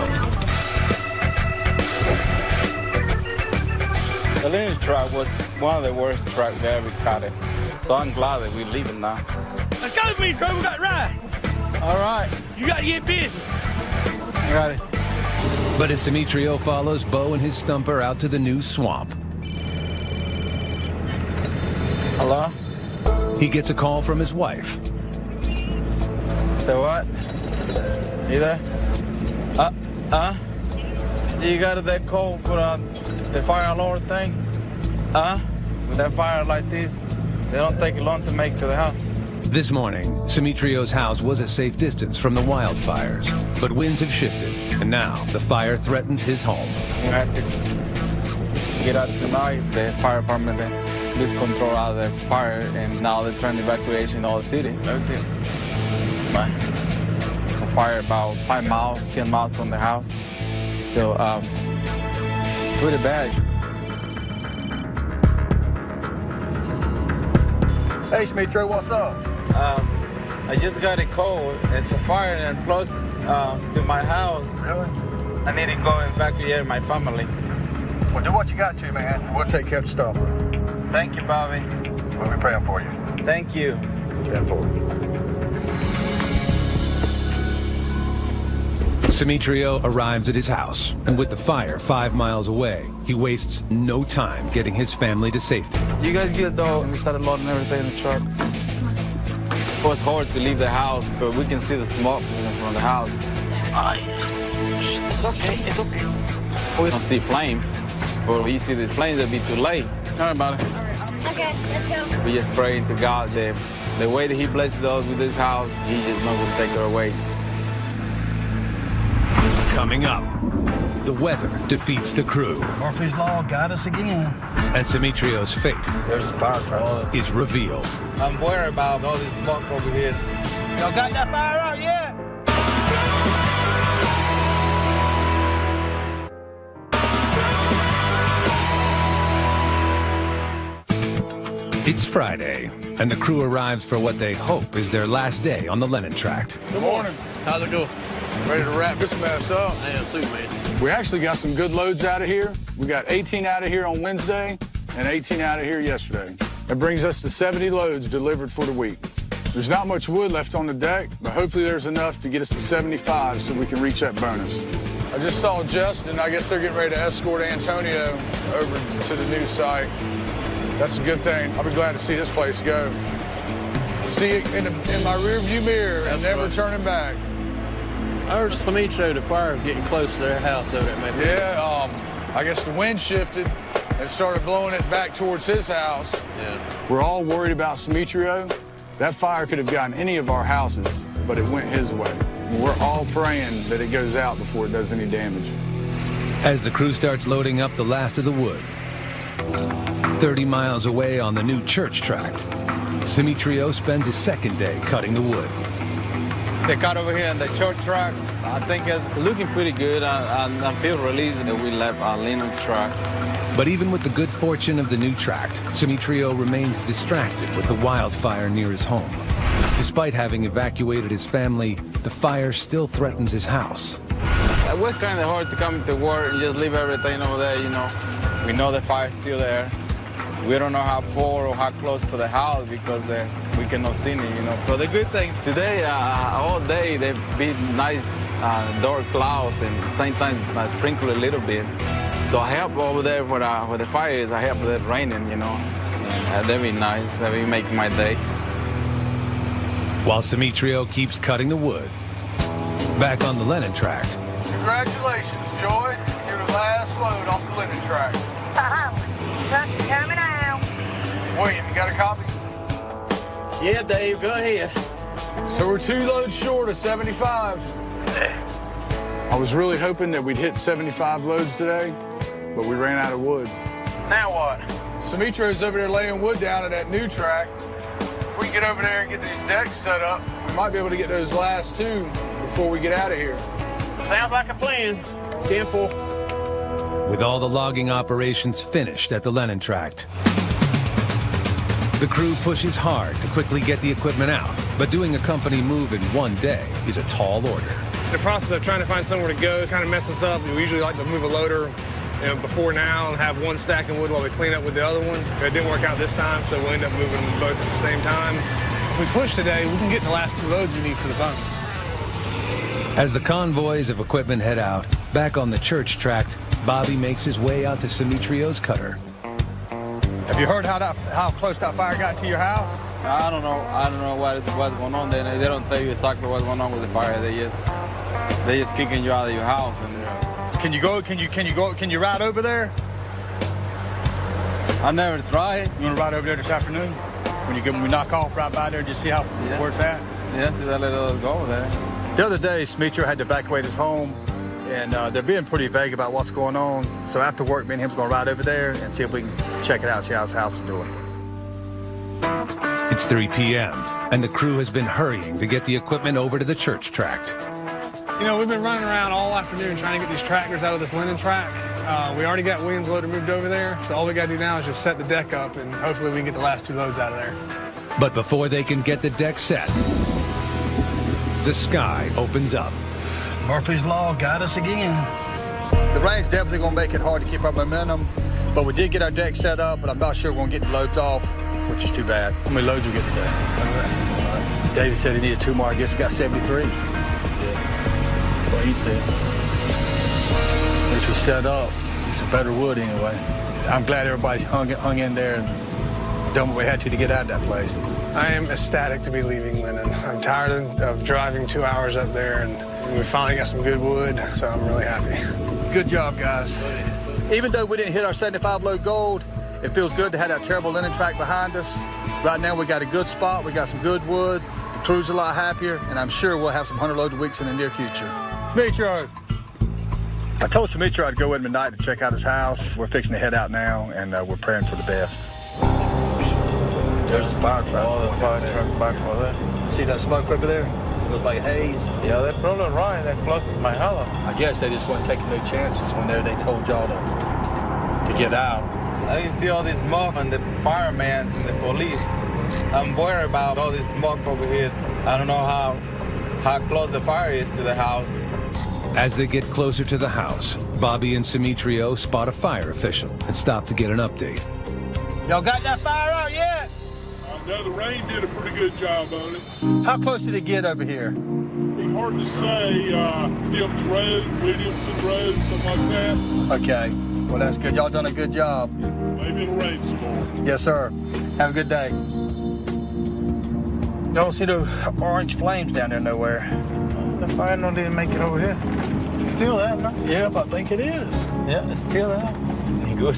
The Lennon track was one of the worst tracks I ever cut it. So I'm glad that we're leaving now. Let's go, Simitrio. We got to ride. All right. You got to get busy. I got it. But as Simitrio follows Bo and his stumper out to the new swamp. Hello? He gets a call from his wife. So what? You there? You got that call for the fire alarm thing? With that fire like this, they don't take long to make it to the house. This morning, Simitrio's house was a safe distance from the wildfires, but winds have shifted, and now the fire threatens his home. We have to get out tonight. The fire department lose control out of the fire, and now they're trying to evacuation all the city. Everything. a fire about 5 miles, 10 miles from the house. So it's pretty bad. Hey, Smitro, what's up? I just got a call. It's a fire and close to my house. Really? I need to go evacuate my family. Well, do what you got to, man. We'll take care of the stuff. Thank you, Bobby. We'll be praying for you. Thank you. Praying for you. Simitrio arrives at his house, and with the fire 5 miles away, he wastes no time getting his family to safety. You guys get though, and we started loading everything in the truck. It was hard to leave the house, but we can see the smoke from the house. It's okay, it's okay. We don't see flames, but when you see these flames, it'll be too late. All right, buddy. Okay, let's go. We just pray to God that the way that He blessed us with this house, He just knows to take it away. Coming up, the weather defeats the crew. Murphy's Law got us again. And Simitrio's fate is revealed. I'm worried about all this smoke over here. Y'all got that fire out yet? It's Friday, and the crew arrives for what they hope is their last day on the Lennon Tract. Good morning. How's it going? Ready to wrap this mess up? I am too, man. We actually got some good loads out of here. We got 18 out of here on Wednesday and 18 out of here yesterday. That brings us to 70 loads delivered for the week. There's not much wood left on the deck, but hopefully there's enough to get us to 75 so we can reach that bonus. I just saw Justin. I guess they're getting ready to escort Antonio over to the new site. That's a good thing. I'll be glad to see this place go. See it in my rearview mirror and never turning back. I heard Simitro, the fire getting close to their house over there, maybe. Yeah, I guess the wind shifted and started blowing it back towards his house. Yeah. We're all worried about Simitro. That fire could have gotten any of our houses, but it went his way. And we're all praying that it goes out before it does any damage. As the crew starts loading up the last of the wood, 30 miles away on the new church tract, Simitrio spends his second day cutting the wood. They cut over here in the church track. I think it's looking pretty good. I feel relieved that we left our Lennon track. But even with the good fortune of the new tract, Simitrio remains distracted with the wildfire near his home. Despite having evacuated his family, the fire still threatens his house. It was kind of hard to come to work and just leave everything over there, you know. We know the fire's still there. We don't know how far or how close to the house because we cannot see it, you know. But the good thing today, all day, they've been nice dark clouds and at the same time sprinkle a little bit. So I help over there where the fire is. I help with it raining, you know. And that'd be nice. That'd be making my day. While Simitrio keeps cutting the wood, back on the Lennon tract. Congratulations, Joy. You're the last load off the Lennon tract. Coming out. William, you got a copy? Yeah, Dave, go ahead. So we're 2 loads short of 75. I was really hoping that we'd hit 75 loads today, but we ran out of wood. Now what? Simitro's over there laying wood down at that new track. If we can get over there and get these decks set up, we might be able to get those last 2 before we get out of here. Sounds like a plan. 10-4. With all the logging operations finished at the Lennon tract, the crew pushes hard to quickly get the equipment out, but doing a company move in one day is a tall order. The process of trying to find somewhere to go kind of messed us up. We usually like to move a loader before now and have one stack of wood while we clean up with the other one. It didn't work out this time, so we'll end up moving them both at the same time. If we push today, we can get the last 2 loads we need for the bonus. As the convoys of equipment head out, back on the church tract, Bobby makes his way out to Simitrio's cutter. Have you heard how close that fire got to your house? I don't know what's going on there. They don't tell you exactly what's going on with the fire. They just kicking you out of your house. And Can you ride over there? I never tried. You want to ride over there this afternoon? When we knock off right by there, just see where it's at? Yeah, see that little go there. The other day, Simitrio had to evacuate his home, and they're being pretty vague about what's going on. So after work, me and him's going to ride over there and see if we can check it out, see how his house is doing. It's 3 p.m., and the crew has been hurrying to get the equipment over to the church tract. You know, we've been running around all afternoon trying to get these tractors out of this linen track. We already got Williams loader moved over there, so all we got to do now is just set the deck up, and hopefully we can get the last 2 loads out of there. But before they can get the deck set, the sky opens up. Murphy's Law got us again. The rain's definitely going to make it hard to keep our momentum, but we did get our deck set up, but I'm not sure we're going to get the loads off, which is too bad. How many loads we get today? David said he needed 2 more. I guess we got 73. What he said. At least we set up. It's a better wood anyway. I'm glad everybody hung in there and done what we had to get out of that place. I am ecstatic to be leaving Lennon. I'm tired of driving 2 hours up there, and we finally got some good wood, so I'm really happy. Good job, guys. Even though we didn't hit our 75-load gold, it feels good to have that terrible linen track behind us. Right now, we got a good spot. We got some good wood. The crew's a lot happier, and I'm sure we'll have some 100-load weeks in the near future. Smitro. I told Smitro I'd go with him tonight to check out his house. We're fixing to head out now, and we're praying for the best. There's the fire truck. Oh, the fire truck back over there. See that smoke over there? It looks like haze. Yeah, they're probably right. They're close to my house. I guess they just weren't taking no chances when they told y'all to get out. I can see all this smoke and the firemen and the police. I'm worried about all this smoke over here. I don't know how close the fire is to the house. As they get closer to the house, Bobby and Simitrio spot a fire official and stop to get an update. Y'all got that fire out yet? No, the rain did a pretty good job on it. How close did it get over here? It's hard to say. Phillips Road, Williamson Road, something like that. Okay. Well, that's good. Y'all done a good job. Maybe it'll rain some more. Yes, sir. Have a good day. Don't see the orange flames down there nowhere. The fire no didn't make it over here. Still there, no? Yep, I think it is. Yeah, it's still there. Good.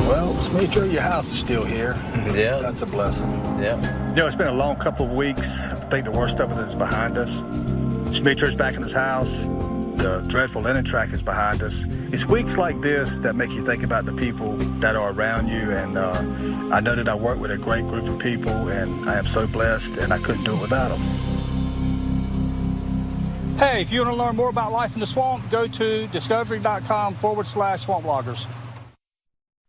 Well, Smitro, your house is still here. Yeah. That's a blessing. Yeah. You know, it's been a long couple of weeks. I think the worst of it is behind us. Smitro's back in his house. The dreadful linen track is behind us. It's weeks like this that make you think about the people that are around you, and I know that I work with a great group of people, and I am so blessed, and I couldn't do it without them. Hey, if you want to learn more about life in the swamp, go to discovery.com/swamp-loggers.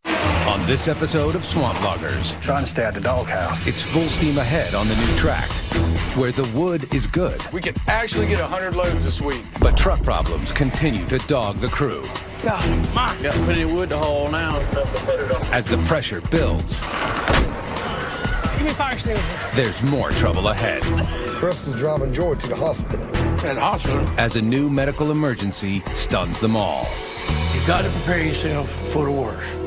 On this episode of Swamp Loggers, trying to stay at the doghouse. It's full steam ahead on the new tract, where the wood is good. We can actually get 100 loads this week. But truck problems continue to dog the crew. Got plenty of wood to haul now. As the pressure builds, Give me fire extinguisher. there's more trouble ahead. Preston's driving Joy to the hospital. At the hospital? As a new medical emergency stuns them all. You got to prepare yourself for the worst.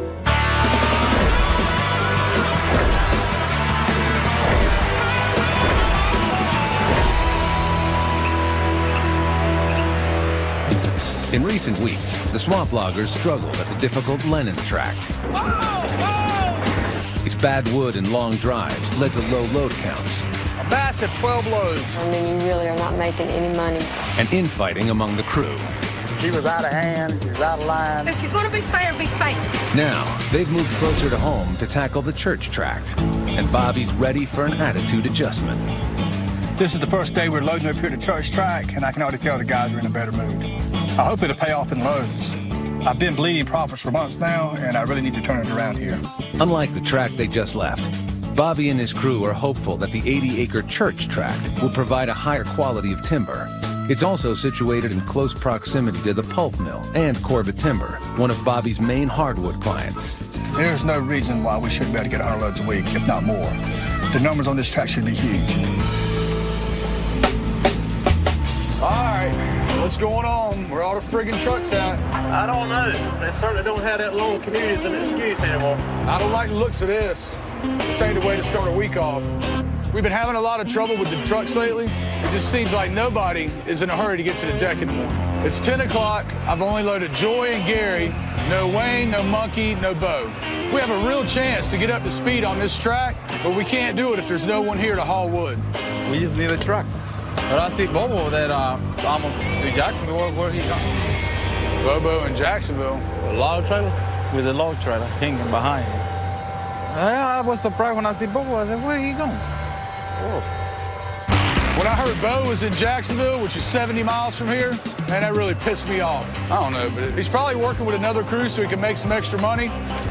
In recent weeks, the swamp loggers struggled at the difficult Lennon tract. Its bad wood and long drives led to low load counts. A massive 12 loads. I mean, you really are not making any money. And infighting among the crew. He was out of hand, he was out of line. If you're going to be fair, be fair. Now, they've moved closer to home to tackle the church tract. And Bobby's ready for an attitude adjustment. This is the first day we're loading up here at the church track, and I can already tell the guys are in a better mood. I hope it'll pay off in loads. I've been bleeding profits for months now, and I really need to turn it around here. Unlike the tract they just left, Bobby and his crew are hopeful that the 80-acre church tract will provide a higher quality of timber. It's also situated in close proximity to the pulp mill and Corbett Timber, one of Bobby's main hardwood clients. There's no reason why we shouldn't be able to get 100 loads a week, if not more. The numbers on this track should be huge. All right, what's going on? Where all the friggin' trucks at? I don't know. They certainly don't have that long commute as an excuse anymore. I don't like the looks of this. This ain't the way to start a week off. We've been having a lot of trouble with the trucks lately. It just seems like nobody is in a hurry to get to the deck anymore. It's 10 o'clock. I've only loaded Joy and Gary. No Wayne, no Monkey, no Bo. We have a real chance to get up to speed on this track, but we can't do it if there's no one here to haul wood. We just need the trucks. But I see Bobo that almost to Jacksonville. Where he gone? Bobo in Jacksonville. A log trailer? With a log trailer hanging behind him. I was surprised when I see Bo. I said, where are you going? Oh. When I heard Bo was in Jacksonville, which is 70 miles from here, man, that really pissed me off. I don't know, but he's probably working with another crew so he can make some extra money.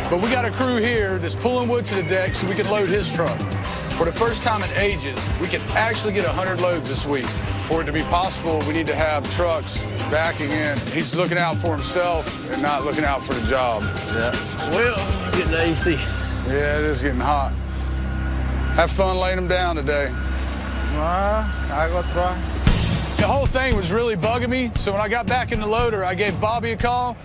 But we got a crew here that's pulling wood to the deck so we can load his truck. For the first time in ages, we can actually get 100 loads this week. For it to be possible, we need to have trucks backing in. He's looking out for himself and not looking out for the job. Yeah. Well, getting AC. Yeah, it is getting hot. Have fun laying them down today. I go try. The whole thing was really bugging me, so when I got back in the loader, I gave Bobby a call.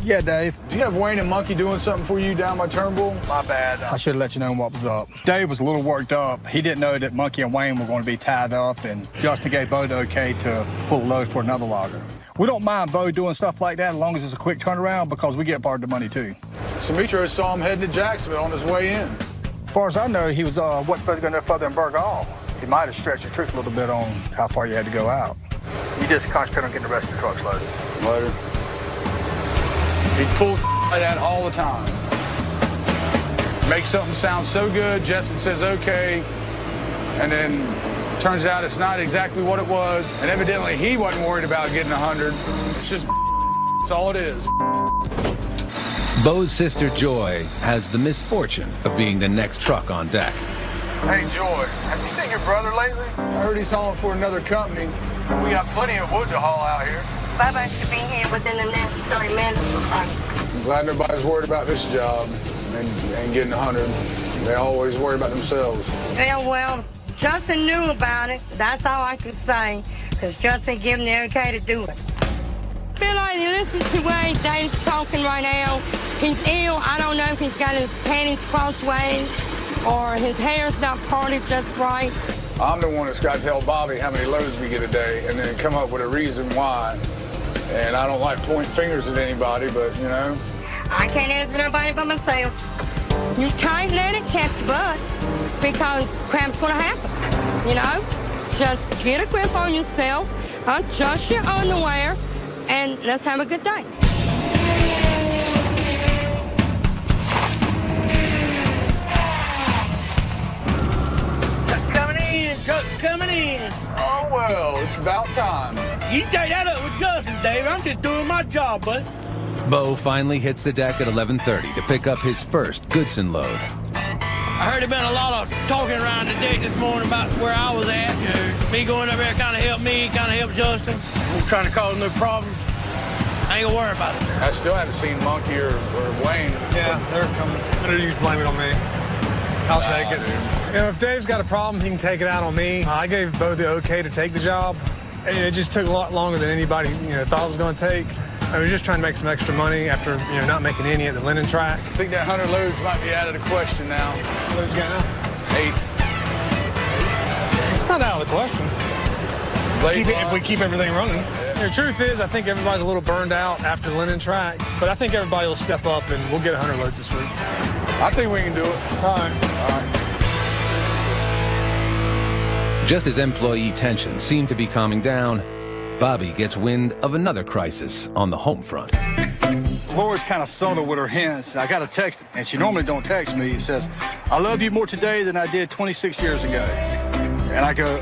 Yeah, Dave. Do you have Wayne and Monkey doing something for you down by Turnbull? My bad. I should have let you know what was up. Dave was a little worked up. He didn't know that Monkey and Wayne were going to be tied up, and Justin gave Bo the okay to pull a load for another logger. We don't mind Bo doing stuff like that as long as it's a quick turnaround because we get part of the money, too. Simitro saw him heading to Jacksonville on his way in. As far as I know, he was wasn't supposed to go no further than Burgall. He might have stretched the truth a little bit on how far you had to go out. You just concentrate on getting the rest of the trucks loaded. Loaded. He pulls like that all the time. Makes something sound so good, Justin says okay, and then turns out it's not exactly what it was, and evidently he wasn't worried about getting 100. It's just that's all it is. Bo's sister Joy has the misfortune of being the next truck on deck. Hey, Joy, have you seen your brother lately? I heard he's hauling for another company. We got plenty of wood to haul out here. Bye-bye should be here within the next 30 minutes. I'm glad nobody's worried about this job and getting 100. They always worry about themselves. Yeah, well, Justin knew about it. That's all I could say, because Justin gave him the okay to do it. Feel like you listen to Wayne Dave's talking right now. He's ill. I don't know if he's got his panties crossways or his hair's not parted just right. I'm the one that's got to tell Bobby how many loads we get a day and then come up with a reason why. And I don't like pointing fingers at anybody, but, you know. I can't answer nobody but myself. You can't let it tap your butt because cramp's going to happen, you know? Just get a grip on yourself, adjust your underwear, and let's have a good day. Coming in. Oh, well, it's about time. You take that up with Justin, Dave. I'm just doing my job, bud. Bo finally hits the deck at 11:30 to pick up his first Goodson load. I heard there been a lot of talking around the deck this morning about where I was at. You know, me going up there kind of helped me, kind of helped Justin. I'm trying to cause no problem. I ain't gonna worry about it. I still haven't seen Monkey or Wayne. Yeah, they're coming. Better you blame it on me. I'll take it. You know, if Dave's got a problem, he can take it out on me. I gave Bo the okay to take the job. And it just took a lot longer than anybody, thought it was going to take. I was just trying to make some extra money after, not making any at the Lennon track. I think that 100 loads might be out of the question now. What loads you got now? 8. It's not out of the question. If we keep everything running. The truth is, I think everybody's a little burned out after the Lennon track, but I think everybody will step up and we'll get 100 loads this week. I think we can do it. All right. Just as employee tensions seem to be calming down, Bobby gets wind of another crisis on the home front. Laura's kind of subtle with her hints. I got a text, and she normally don't text me. It says, I love you more today than I did 26 years ago. And I go,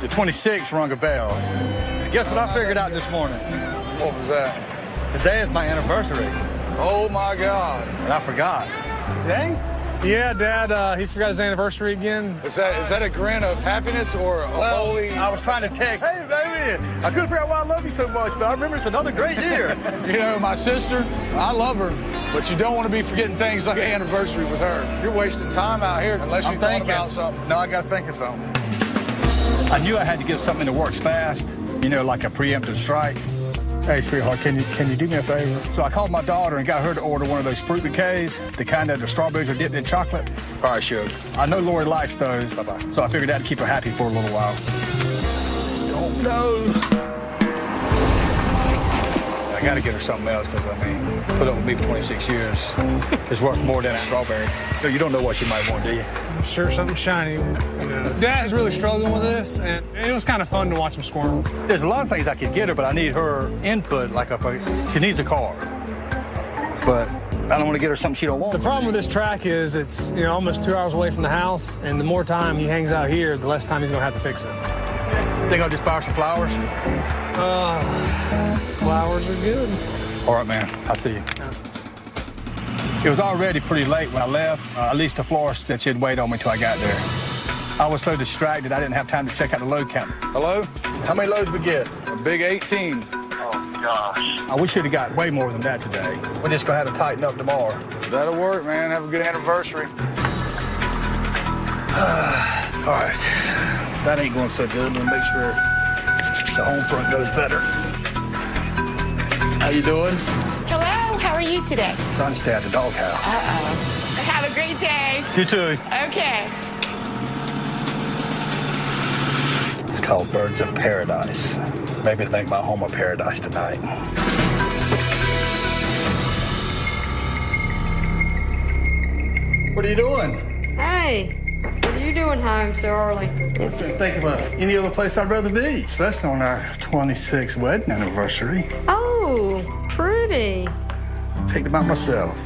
the 26 rung a bell. And guess what I figured out this morning? What was that? Today is my anniversary. Oh, my God. And I forgot. Today? Yeah, Dad, he forgot his anniversary again. Is that a grin of happiness or a holy? I was trying to text, hey, baby, I couldn't figure out why I love you so much, but I remember it's another great year. My sister, I love her, but you don't want to be forgetting things like an anniversary with her. You're wasting time out here unless you thought about something. No, I got to think of something. I knew I had to get something that works fast, like a preemptive strike. Hey, sweetheart, can you do me a favor? So I called my daughter and got her to order one of those fruit bouquets, the kind that the strawberries are dipped in chocolate. All right, sure. I know Lori likes those. Bye-bye. So I figured that'd keep her happy for a little while. Don't know. I got to get her something else because, put up with me for 26 years. It's worth more than a strawberry. You don't know what she might want, do you? I'm sure something shiny. Dad's really struggling with this, and it was kind of fun to watch him squirm. There's a lot of things I could get her, but I need her input, she needs a car. But I don't want to get her something she don't want. The problem with this track is it's, you know, almost 2 hours away from the house, and the more time he hangs out here, the less time he's gonna have to fix it. Think I'll just buy her some flowers? Flowers are good. All right, man. I'll see you. It was already pretty late when I left. At least the florist said she'd wait on me till I got there. I was so distracted, I didn't have time to check out the load counter. Hello? How many loads we get? A big 18. Oh, gosh. I wish we'd have got way more than that today. We're just gonna have to tighten up tomorrow. That'll work, man. Have a good anniversary. All right. That ain't going so good. We'll make sure the home front goes better. How you doing? Hello, how are you today? Trying to stay at the doghouse. Uh-oh. Have a great day. You too. Okay. It's called Birds of Paradise. Maybe make my home a paradise tonight. What are you doing? Hey, what are you doing home so early? Just think about any other place I'd rather be, especially on our 26th wedding anniversary. Oh, pretty. Picked them out myself.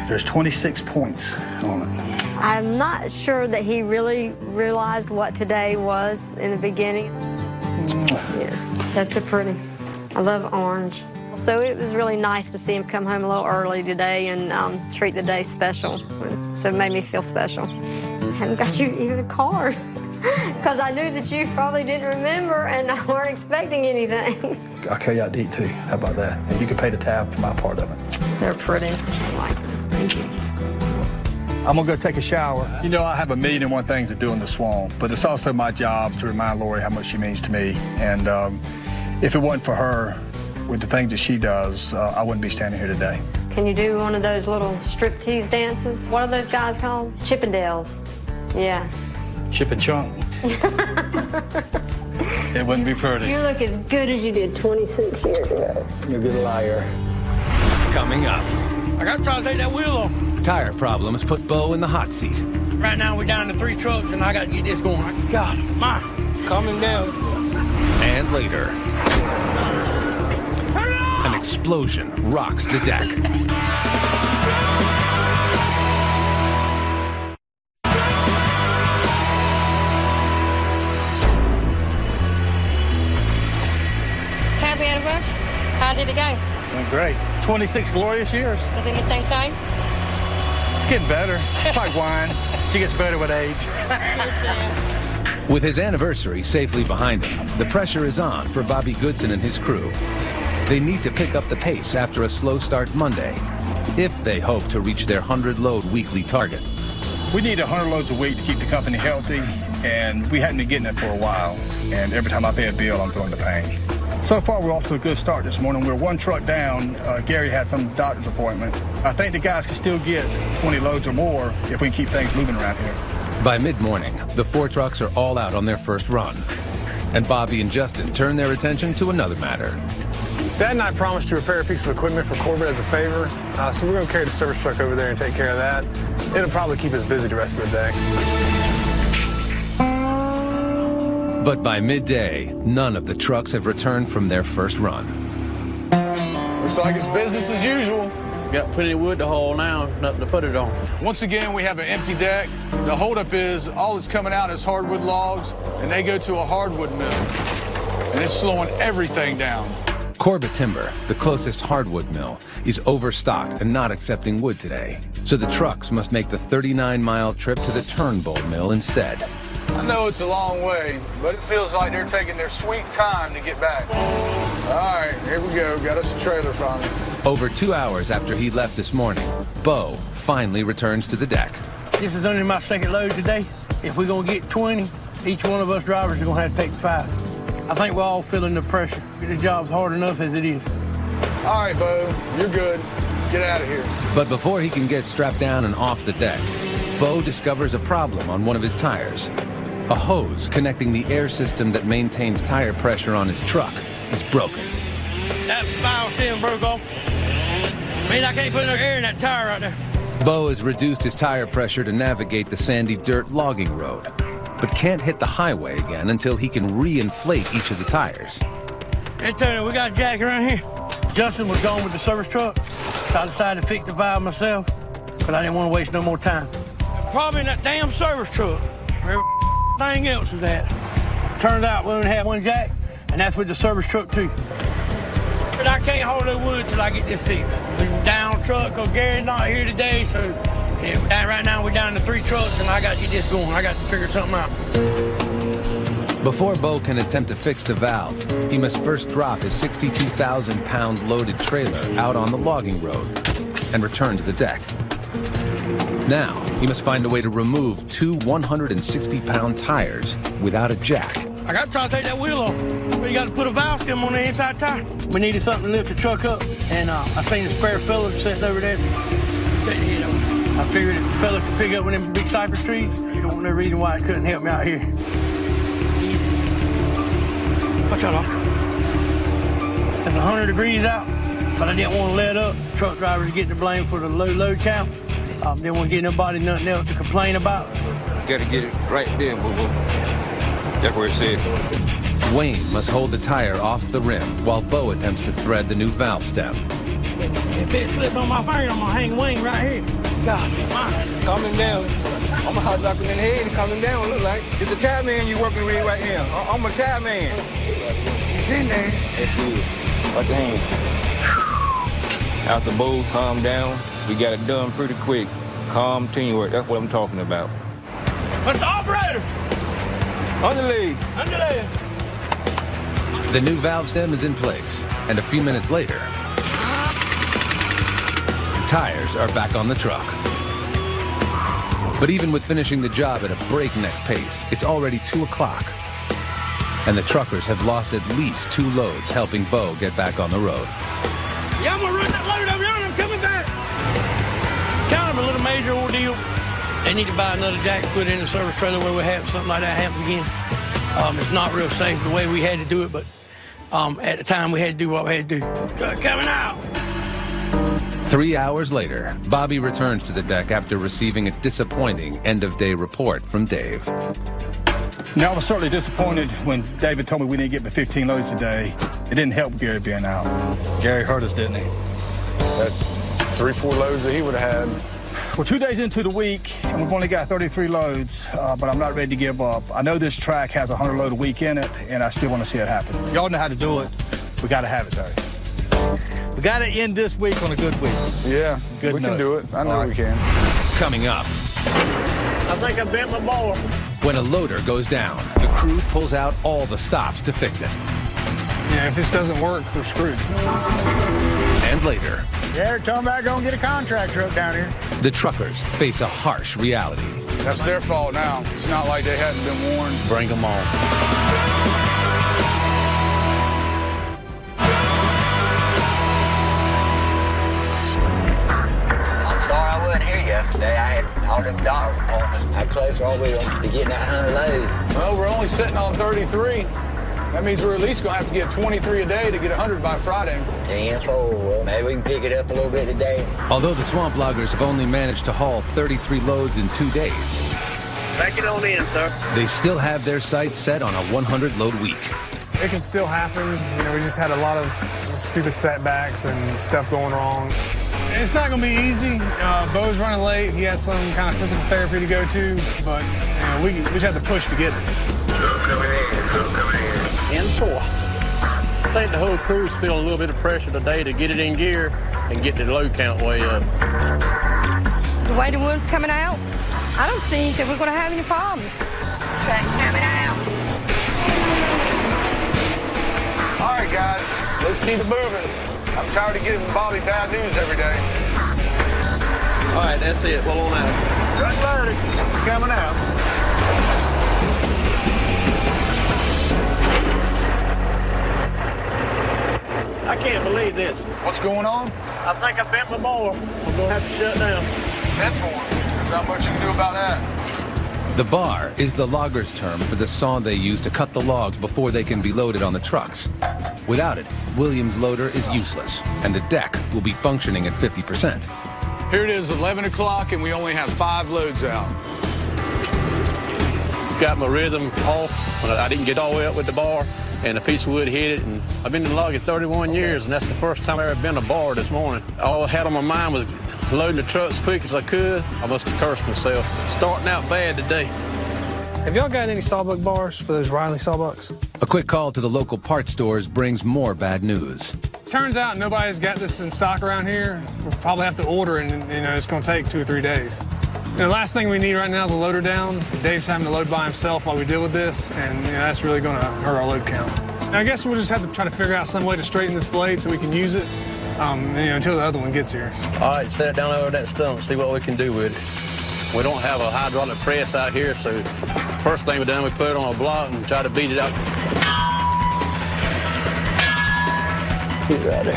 There's 26 points on it. I'm not sure that he really realized what today was in the beginning. Yeah, that's a pretty. I love orange. So it was really nice to see him come home a little early today and treat the day special. So it made me feel special. I hadn't got you even a card because I knew that you probably didn't remember and I weren't expecting anything. I'll carry you out to eat too. How about that? And you can pay the tab for my part of it. They're pretty. I like them. Thank you. I'm gonna go take a shower. You know, I have a million and one things to do in the swamp, but it's also my job to remind Lori how much she means to me. And if it wasn't for her, with the things that she does, I wouldn't be standing here today. Can you do one of those little striptease dances? What are those guys called? Chippendales. Yeah. Chip and chunk. It wouldn't be pretty. You look as good as you did 26 years ago. You're a good liar. Coming up. I got to try to take that wheel off. Tire problems put Bo in the hot seat. Right now we're down to 3 trucks and I got to get this going. God, calming down. And later, an explosion rocks the deck. Happy anniversary. How did it go? Went great. 26 glorious years. Does anything change? It's getting better. It's like wine. She gets better with age. With his anniversary safely behind him, the pressure is on for Bobby Goodson and his crew. They need to pick up the pace after a slow start Monday, if they hope to reach their 100-load weekly target. We need 100 loads a week to keep the company healthy, and we hadn't been getting it for a while. And every time I pay a bill, I'm feeling the pain. So far, we're off to a good start this morning. We're 1 truck down. Gary had some doctor's appointment. I think the guys can still get 20 loads or more if we can keep things moving around here. By mid-morning, the 4 trucks are all out on their first run. And Bobby and Justin turn their attention to another matter. Dad and I promised to repair a piece of equipment for Corbett as a favor, so we're going to carry the service truck over there and take care of that. It'll probably keep us busy the rest of the day. But by midday, none of the trucks have returned from their first run. Looks like it's business as usual. Got plenty of wood to haul now, nothing to put it on. Once again, we have an empty deck. The holdup is all that's coming out is hardwood logs, and they go to a hardwood mill. And it's slowing everything down. Corbett Timber, the closest hardwood mill, is overstocked and not accepting wood today. So the trucks must make the 39-mile trip to the Turnbull mill instead. I know it's a long way, but it feels like they're taking their sweet time to get back. All right, here we go. Got us a trailer finally. Over 2 hours after he left this morning, Bo finally returns to the deck. This is only my second load today. If we're going to get 20, each one of us drivers is going to have to take 5. I think we're all feeling the pressure. The job's hard enough as it is. All right, Bo, you're good. Get out of here. But before he can get strapped down and off the deck, Bo discovers a problem on one of his tires. A hose connecting the air system that maintains tire pressure on his truck is broken. That valve stem broke off. Means I can't put no air in that tire right there. Bo has reduced his tire pressure to navigate the sandy dirt logging road, but can't hit the highway again until he can re-inflate each of the tires. Hey, Tony, we got a jack around here. Justin was gone with the service truck, so I decided to fix the valve myself, but I didn't want to waste no more time. Probably in that damn service truck, where everything else was at. Turned out we only had one jack, and that's with the service truck too. But I can't haul no wood till I get this fixed. We're down truck, because Gary's not here today, so yeah, right now we're down to 3 trucks, and I got to get this going. I got to figure something out. Before Bo can attempt to fix the valve, he must first drop his 62,000-pound loaded trailer out on the logging road and return to the deck. Now, he must find a way to remove 2 160-pound tires without a jack. I got to try to take that wheel off. But you got to put a valve stem on the inside tire. We needed something to lift the truck up, and I seen a spare filler sitting over there. I figured if the fella could pick up one of them big cypress trees, you don't want no reason why it couldn't help me out here. Easy. Watch out, off. It's 100 degrees out, but I didn't want to let up. Truck drivers getting the blame for the low load count. Didn't want to get nobody nothing else to complain about. Got to get it right there, boo-boo. That's where it said. Wayne must hold the tire off the rim while Bo attempts to thread the new valve stem. If it slips on my finger, I'm going to hang Wayne right here. God, mine. Calming down. I'm a hot knocking in the head and calming down, look like. It's the tire man you're working with right now. I'm a tire man. He's in there. That's good. Watch the hand. After Bo calm down, we got it done pretty quick. Calm teamwork, that's what I'm talking about. What's the operator? Underlay. Underlay. The new valve stem is in place, and a few minutes later, tires are back on the truck. But even with finishing the job at a breakneck pace, it's already 2 o'clock. And the truckers have lost at least 2 loads helping Bo get back on the road. Yeah, I'm going to run that load over here and I'm coming back. Kind of a little major ordeal. They need to buy another jack, put it in the service trailer where we have something like that happen again. It's not real safe the way we had to do it, but at the time we had to do what we had to do. Truck coming out. 3 hours later, Bobby returns to the deck after receiving a disappointing end-of-day report from Dave. Now, I was certainly disappointed when David told me we didn't get but 15 loads today. It didn't help Gary being out. Gary hurt us, didn't he? That 3-4 loads that he would have had. We're 2 days into the week, and we've only got 33 loads, but I'm not ready to give up. I know this track has a 100-load a week in it, and I still want to see it happen. Y'all know how to do it. We got to have it, though. We got to end this week on a good week. Yeah, good we can do it. I know we can. Coming up. I think I bent my ball. When a loader goes down, the crew pulls out all the stops to fix it. Yeah, if this doesn't work, we're screwed. And later, Yeah, tell them I go and get a contract truck down here. the truckers face a harsh reality. That's their fault now. It's not like they hadn't been warned. Bring them on. I'm sorry I wasn't here yesterday. I had all them doctor's appointments. How close are we to getting that 100 loads? Well, we're only sitting on 33. That means we're at least going to have to get 23 a day to get 100 by Friday. 10-4. Well, maybe we can pick it up a little bit today. Although the swamp loggers have only managed to haul 33 loads in 2 days, Back it on in, sir. they still have their sights set on a 100-load week. It can still happen. You know, we just had a lot of stupid setbacks and stuff going wrong. It's not going to be easy. Bo's running late. He had some kind of physical therapy to go to, but you know, we just had to push to get it. 10-4. I think the whole crew's feeling a little bit of pressure today to get it in gear and get the load count way up. The way the wood's coming out, I don't think that we're going to have any problems. Truck's coming out. All right, guys, let's keep it moving. I'm tired of giving Bobby bad news every day. All right, that's it. Well on out. Truck loaded. Coming out. I can't believe this. What's going on? I think I bent my ball. We're going to have to shut down. 10-4. There's not much you can do about that. The bar is the loggers' term for the saw they use to cut the logs before they can be loaded on the trucks. Without it, Williams' loader is useless, and the deck will be functioning at 50%. Here it is, 11 o'clock, and we only have 5 loads out. Got my rhythm off. I didn't get all the way up with the bar. and a piece of wood hit it. And I've been in logging 31 years, and that's the first time I've ever been aboard this morning. All I had on my mind was loading the truck as quick as I could. I must have cursed myself. Starting out bad today. Have y'all got any sawbuck bars for those Riley sawbucks? A quick call to the local parts stores brings more bad news. Turns out nobody's got this in stock around here. We'll probably have to order, and it's going to take 2 or 3 days. The last thing we need right now is a loader down. Dave's having to load by himself while we deal with this, and that's really going to hurt our load count. Now, I guess we'll just have to try to figure out some way to straighten this blade so we can use it until the other one gets here. All right, set it down over that stump, see what we can do with it. We don't have a hydraulic press out here, so first thing we done, we put it on a block and try to beat it out. Get right there.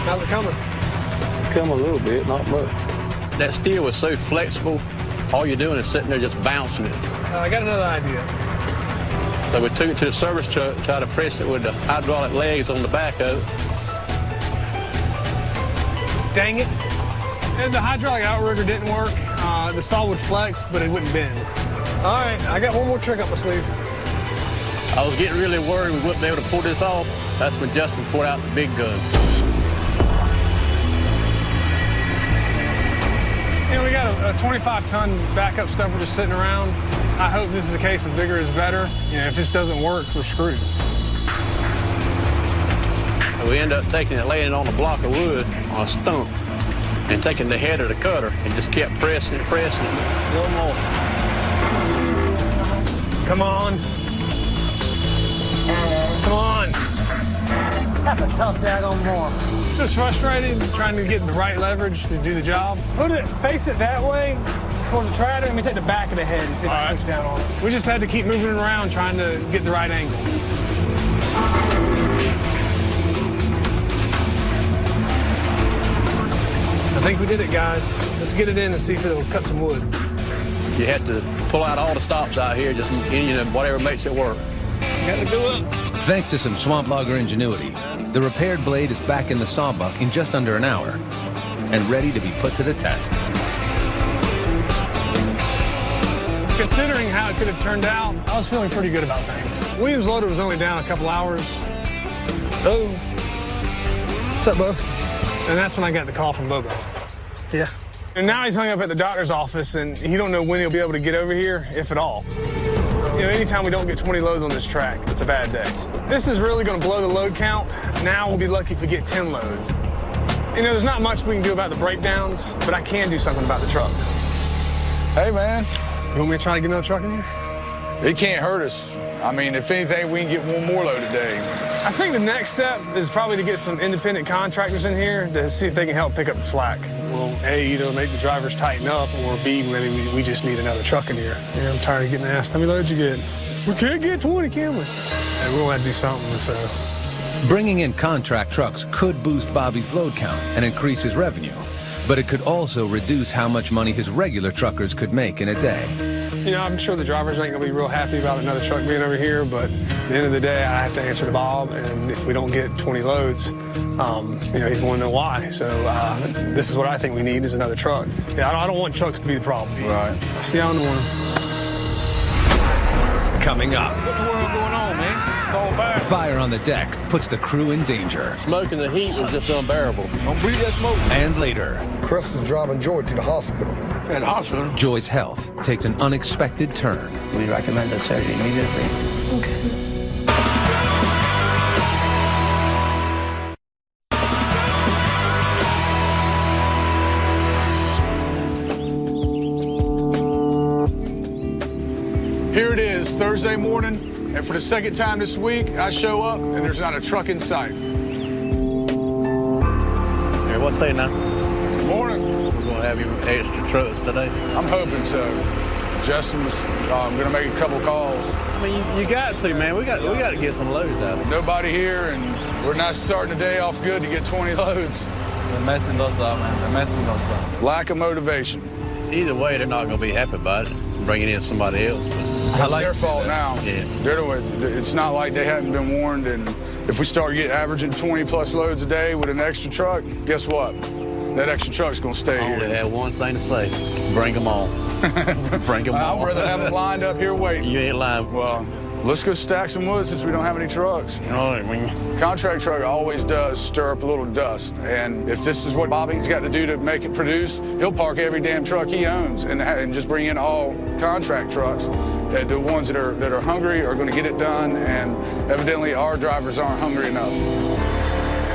How's it coming? Come a little bit, not much. That steel was so flexible, all you're doing is sitting there just bouncing it. I got another idea. So we took it to the service truck, tried to press it with the hydraulic legs on the back of it. Dang it. And the hydraulic outrigger didn't work. The saw would flex, but it wouldn't bend. All right, I got one more trick up my sleeve. I was getting really worried we wouldn't be able to pull this off. That's when Justin pulled out the big gun. We got a 25-ton backup stumper just sitting around. I hope this is a case of bigger is better. If this doesn't work, we're screwed. We end up taking it, laying it on a block of wood on a stump, and taking the head of the cutter and just kept pressing it. A little more. Come on. Come on. That's a tough daggone bar. Just frustrated, trying to get the right leverage to do the job. Face it that way towards the tractor, and we take the back of the head and see if I can push down on it. We just had to keep moving it around, trying to get the right angle. I think we did it, guys. Let's get it in and see if it'll cut some wood. You have to pull out all the stops out here, just whatever makes it work. Got to do it. Thanks to some swamp logger ingenuity, the repaired blade is back in the sawbuck in just under an hour and ready to be put to the test. Considering how it could have turned out, I was feeling pretty good about things. Williams loader was only down a couple hours. Oh. What's up, Bo? And that's when I got the call from Bobo. Yeah. And now he's hung up at the doctor's office, and he don't know when he'll be able to get over here, if at all. Anytime we don't get 20 loads on this track, it's a bad day. This is really going to blow the load count. Now we'll be lucky if we get 10 loads. There's not much we can do about the breakdowns, but I can do something about the trucks. Hey, man. You want me to try to get another truck in here? It can't hurt us. I mean, if anything, we can get one more load today. I think the next step is probably to get some independent contractors in here to see if they can help pick up the slack. Well, A, either make the drivers tighten up, or B, maybe we just need another truck in here. I'm tired of getting asked, how many loads you get? We can't get 20, can we? And we'll have to do something, so. Bringing in contract trucks could boost Bobby's load count and increase his revenue, but it could also reduce how much money his regular truckers could make in a day. I'm sure the drivers ain't gonna be real happy about another truck being over here, but at the end of the day, I have to answer to Bob, and if we don't get 20 loads, he's going to know why. So this is what I think we need is another truck. Yeah, I don't want trucks to be the problem. Right. See y'all in the morning. Coming up. What in the world going on, man? It's all bad. Fire on the deck puts the crew in danger. Smoke in the heat was just unbearable. Don't breathe that smoke. And later. Chris was driving Joy to the hospital. At the hospital? Joy's health takes an unexpected turn. We recommend a surgery immediately. Okay. Here it is, Thursday morning, and for the second time this week, I show up, and there's not a truck in sight. Hey, what's that now? Good morning. We're going to have you extra trucks today? I'm hoping so. Justin was going to make a couple calls. I mean, you got to, man. We got to get some loads out. Nobody here, and we're not starting the day off good to get 20 loads. They're messing us up, man. They're messing us up. Lack of motivation. Either way, they're not going to be happy about it, bringing in somebody else. It's their fault now. Yeah. It's not like they hadn't been warned, and if we start averaging 20-plus loads a day with an extra truck, guess what? That extra truck's going to stay here. I only have one thing to say. Bring them on. Bring them I'd rather have them lined up here waiting. You ain't lying. Well, let's go stack some wood since we don't have any trucks. All right, man. Contract truck always does stir up a little dust, and if this is what Bobby's got to do to make it produce, he'll park every damn truck he owns and just bring in all contract trucks. The ones that are hungry are going to get it done, and evidently our drivers aren't hungry enough.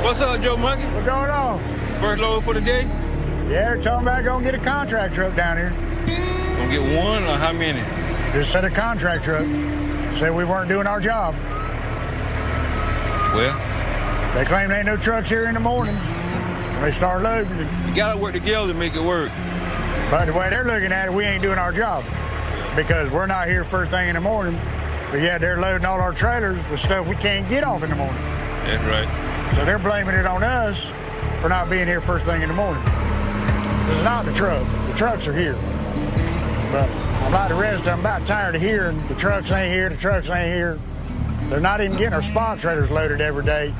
What's up, Joe Monkey? What's going on? First load for the day? Yeah, they're talking about going to get a contract truck down here. Gonna get one or how many? Just said a contract truck. Said we weren't doing our job. Well? They claim there ain't no trucks here in the morning. They start loading. You gotta work together to make it work. But the way they're looking at it, we ain't doing our job. Because we're not here first thing in the morning. But yet they're loading all our trailers with stuff we can't get off in the morning. That's right. So they're blaming it on us for not being here first thing in the morning. It's not the truck. The trucks are here. But I'm like the rest of them, about tired of hearing the trucks ain't here, the trucks ain't here. They're not even getting our spot trailers loaded every day.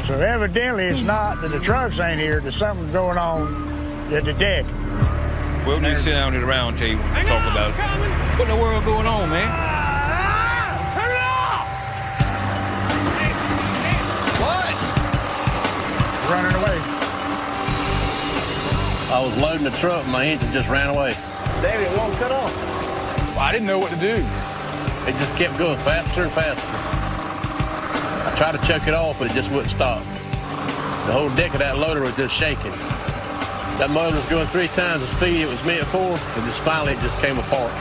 So evidently it's not that the trucks ain't here, there's something going on at the deck. Well, we need to sit down at the round table and talk about it. What in the world going on, man? Turn it off! What? Running away. I was loading the truck, my engine just ran away. David, it won't cut off. I didn't know what to do. It just kept going faster and faster. I tried to chuck it off, but it just wouldn't stop. The whole deck of that loader was just shaking. That motor was going 3 times the speed it was meant for, and just finally it just came apart.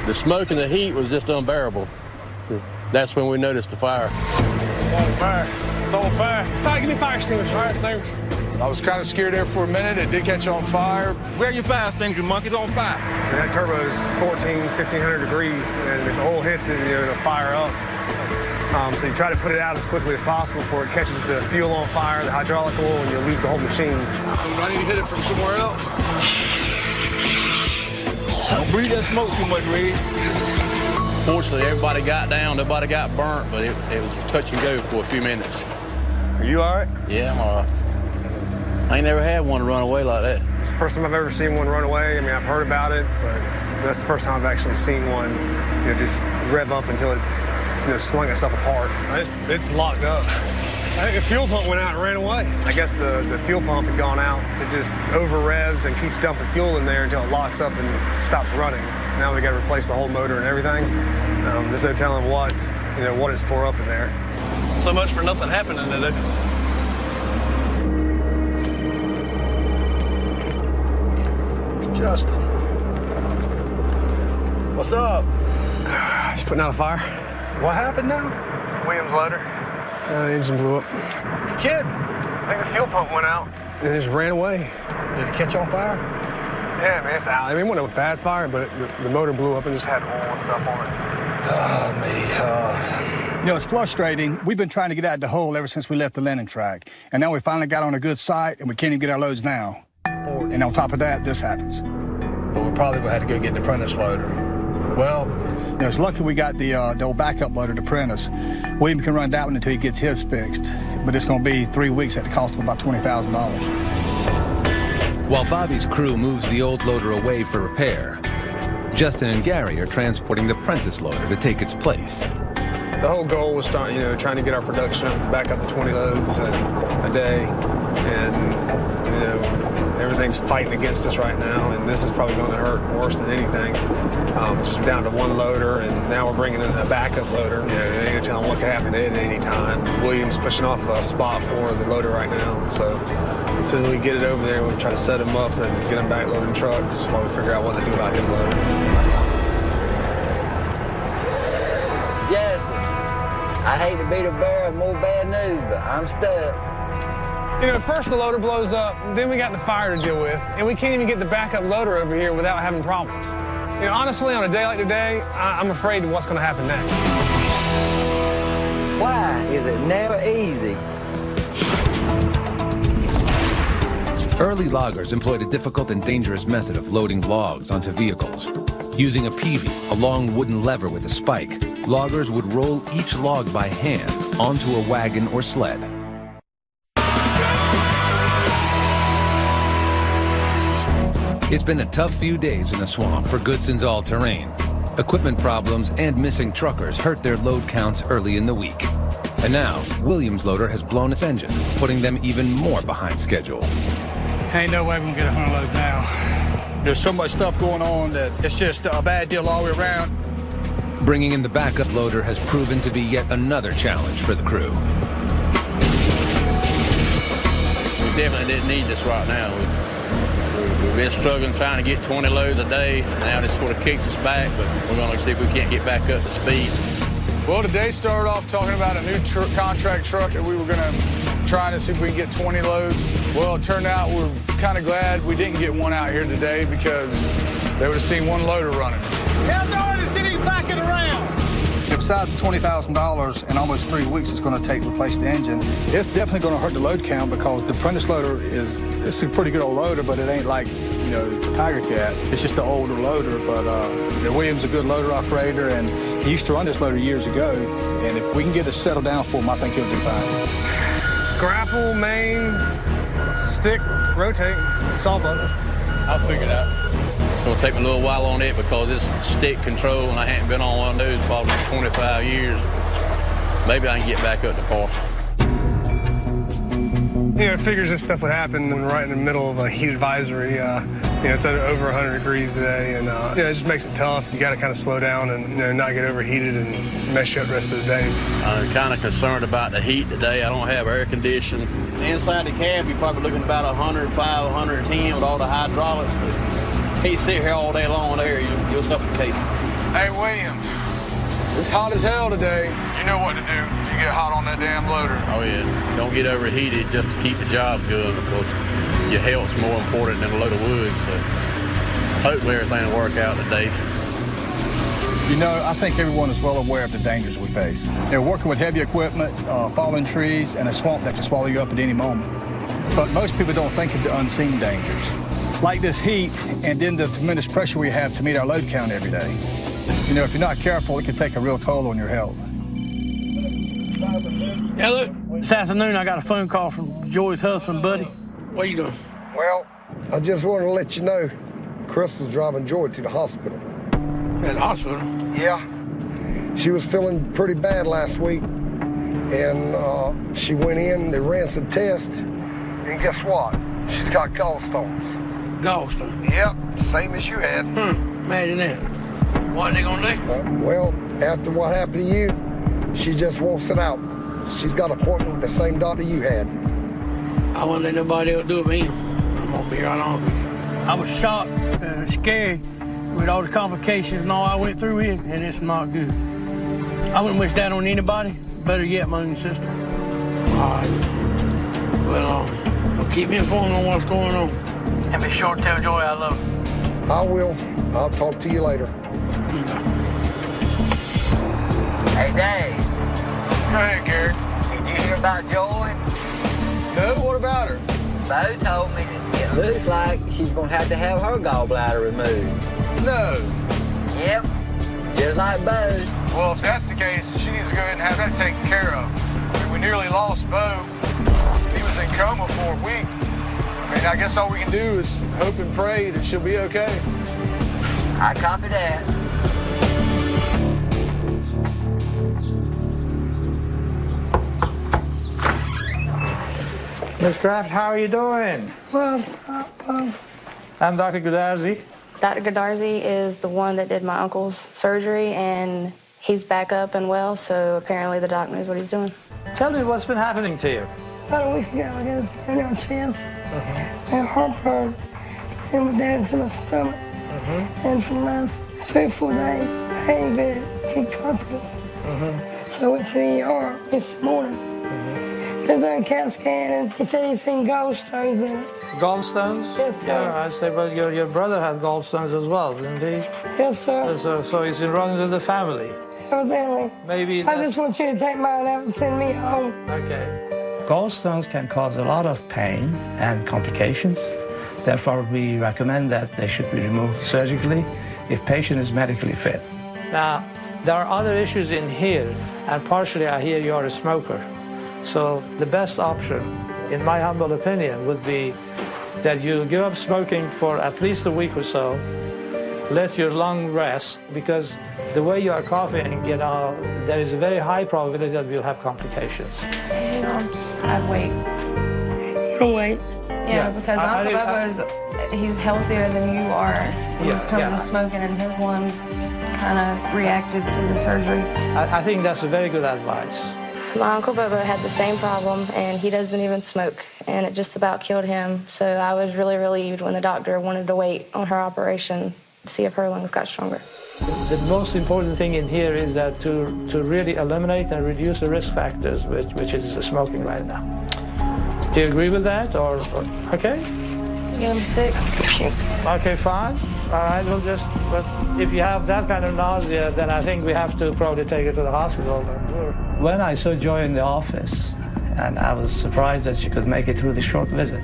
The smoke and the heat was just unbearable. That's when we noticed the fire. It's on fire. It's on fire. Fire, give me fire extinguisher. Fire extinguisher. I was kind of scared there for a minute. It did catch on fire. Where are your fire extinguisher, Monkey's on fire? That turbo is 1,500 degrees, and if the oil hits it, it'll fire up. So you try to put it out as quickly as possible before it catches the fuel on fire, the hydraulic oil, and you'll lose the whole machine. I need to hit it from somewhere else. Don't breathe that smoke too much, Red. Fortunately, everybody got down, nobody got burnt, but it was touch and go for a few minutes. Are you all right? Yeah, I'm all right. I ain't never had one run away like that. It's the first time I've ever seen one run away. I mean, I've heard about it, but that's the first time I've actually seen one, just rev up until it, slung itself apart. It's locked up. I think the fuel pump went out and ran away. I guess the fuel pump had gone out. It just over revs and keeps dumping fuel in there until it locks up and stops running. Now we got to replace the whole motor and everything. There's no telling what it's tore up in there. So much for nothing happening today. Justin. What's up? Just putting out a fire. What happened now? Williams loader. The engine blew up. Kid. I think the fuel pump went out. And it just ran away. Did it catch on fire? Yeah, man, it's out. I mean, it wasn't a bad fire, but the motor blew up and just had oil and stuff on it. Oh, me. It's frustrating. We've been trying to get out of the hole ever since we left the Lennon track. And now we finally got on a good site, and we can't even get our loads now. And on top of that, this happens. But we probably will have to go get the apprentice loader. Well, it's lucky we got the old backup loader, the apprentice. William can run that one until he gets his fixed. But it's going to be 3 weeks at the cost of about $20,000. While Bobby's crew moves the old loader away for repair, Justin and Gary are transporting the apprentice loader to take its place. The whole goal was trying to get our production back up to 20 loads a day. And, everything's fighting against us right now, and this is probably going to hurt worse than anything. Just down to one loader, and now we're bringing in a backup loader. Ain't gonna tell them what could happen at any time. Williams pushing off a spot for the loader right now, so as soon as we get it over there, we'll try to set him up and get him back loading trucks while we figure out what to do about his loader. Justin, I hate to be the bearer of more bad news, but I'm stuck. First the loader blows up, then we got the fire to deal with, and we can't even get the backup loader over here without having problems. Honestly, on a day like today, I'm afraid of what's going to happen next. Why is it never easy? Early loggers employed a difficult and dangerous method of loading logs onto vehicles. Using a peavey, a long wooden lever with a spike, loggers would roll each log by hand onto a wagon or sled. It's been a tough few days in the swamp for Goodson's all-terrain. Equipment problems and missing truckers hurt their load counts early in the week. And now, Williams Loader has blown its engine, putting them even more behind schedule. Ain't no way we can get 100 loads now. There's so much stuff going on that it's just a bad deal all the way around. Bringing in the backup loader has proven to be yet another challenge for the crew. We definitely didn't need this right now. We've been struggling trying to get 20 loads a day. Now this sort of kicks us back, but we're going to see if we can't get back up to speed. Well, today started off talking about a new contract truck that we were going to try to see if we can get 20 loads. Well, it turned out we're kind of glad we didn't get one out here today because they would have seen one loader running. Hell is getting back and around. Besides the $20,000 in almost 3 weeks it's going to take to replace the engine, it's definitely going to hurt the load count because the Prentice loader it's a pretty good old loader, but it ain't like, you know, the Tiger Cat. It's just an older loader, but Williams is a good loader operator, and he used to run this loader years ago, and if we can get it settled down for him, I think he'll do fine. Grapple, main, stick, rotate, saw button. I'll figure it out. It's going to take me a little while on it because it's stick control, and I haven't been on one of those for probably 25 years. Maybe I can get back up to par. You know, it figures this stuff would happen when we're right in the middle of a heat advisory. You know, it's over 100 degrees today, and it just makes it tough. You got to kind of slow down and, you know, not get overheated and mess you up the rest of the day. I'm kind of concerned about the heat today. I don't have air conditioning. Inside the cab, you're probably looking about 105, 110 with all the hydraulics. But you sit here all day long there, you'll suffocate. Hey, Williams, it's hot as hell today. You know what to do if you get hot on that damn loader. Oh, yeah. Don't get overheated just to keep the job going because your health's more important than a load of wood. So hopefully everything will work out today. You know, I think everyone is well aware of the dangers we face. They're working with heavy equipment, fallen trees, and a swamp that can swallow you up at any moment. But most people don't think of the unseen dangers, like this heat and then the tremendous pressure we have to meet our load count every day. You know, if you're not careful, it can take a real toll on your health. Yeah, look, this afternoon I got a phone call from Joy's husband, Buddy. What are you doing? Well, I just wanted to let you know Crystal's driving Joy to the hospital. At the hospital? Yeah. She was feeling pretty bad last week, and she went in, they ran some tests, and guess what? She's got gallstones. Gallstones? Yep, same as you had. Imagine that. What are they gonna do? Well, after what happened to you, she just won't sit out. She's got an appointment with the same doctor you had. I won't let nobody else do it but him. I'm gonna be right on with you. I was shocked and scared with all the complications and all I went through it, and it's not good. I wouldn't wish that on anybody. Better yet, my own sister. All right. Well, keep me informed on what's going on. And be sure to tell Joy I love her. I will. I'll talk to you later. Hey, Dave. Go ahead, Gary. Did you hear about Joy? No, what about her? Bo told me that it looks like she's going to have her gallbladder removed. No. Yep, just like Bo. Well, if that's the case, she needs to go ahead and have that taken care of. I mean, we nearly lost Bo. He was in coma for a week. I mean, I guess all we can do is hope and pray that she'll be okay. I copy that. Miss Kraft, how are you doing? Well, I'm Dr. Goodarzi. Dr. Goodarzi is the one that did my uncle's surgery, and he's back up and well, so apparently the doc knows what he's doing. Tell me what's been happening to you. About a week ago, I got a pain in my chest and heartburn and went down to my stomach. And for the last 3 or 4 days, I ain't been comfortable. So I went to the ER this morning. They done a CAT scan, and he said he's seen gallstones in it. Gallstones? Yes, sir. Yeah, I say, but your brother had gallstones as well, didn't he? Yes, sir. So it's runs in the family. Evidently. Maybe I just want you to take mine out and send me home. Okay. Gallstones can cause a lot of pain and complications. Therefore, we recommend that they should be removed surgically if patient is medically fit. Now, there are other issues in here, and partially I hear you are a smoker. So the best option, in my humble opinion, would be that you give up smoking for at least a week or so, let your lung rest, because the way you are coughing, there is a very high probability that you'll have complications. I'd wait. You'll wait? Yeah, because Uncle Bobo's, he's healthier than you are when it comes to smoking, and his lungs kind of reacted to the surgery. I think that's a very good advice. My Uncle Bobo had the same problem, and he doesn't even smoke, and it just about killed him. So I was really relieved when the doctor wanted to wait on her operation to see if her lungs got stronger. The most important thing in here is that to really eliminate and reduce the risk factors, which is the smoking right now. Do you agree with that, or okay? Get him sick. Okay, fine. All right, but if you have that kind of nausea, then I think we have to probably take her to the hospital. When I saw Joy in the office, and I was surprised that she could make it through the short visit.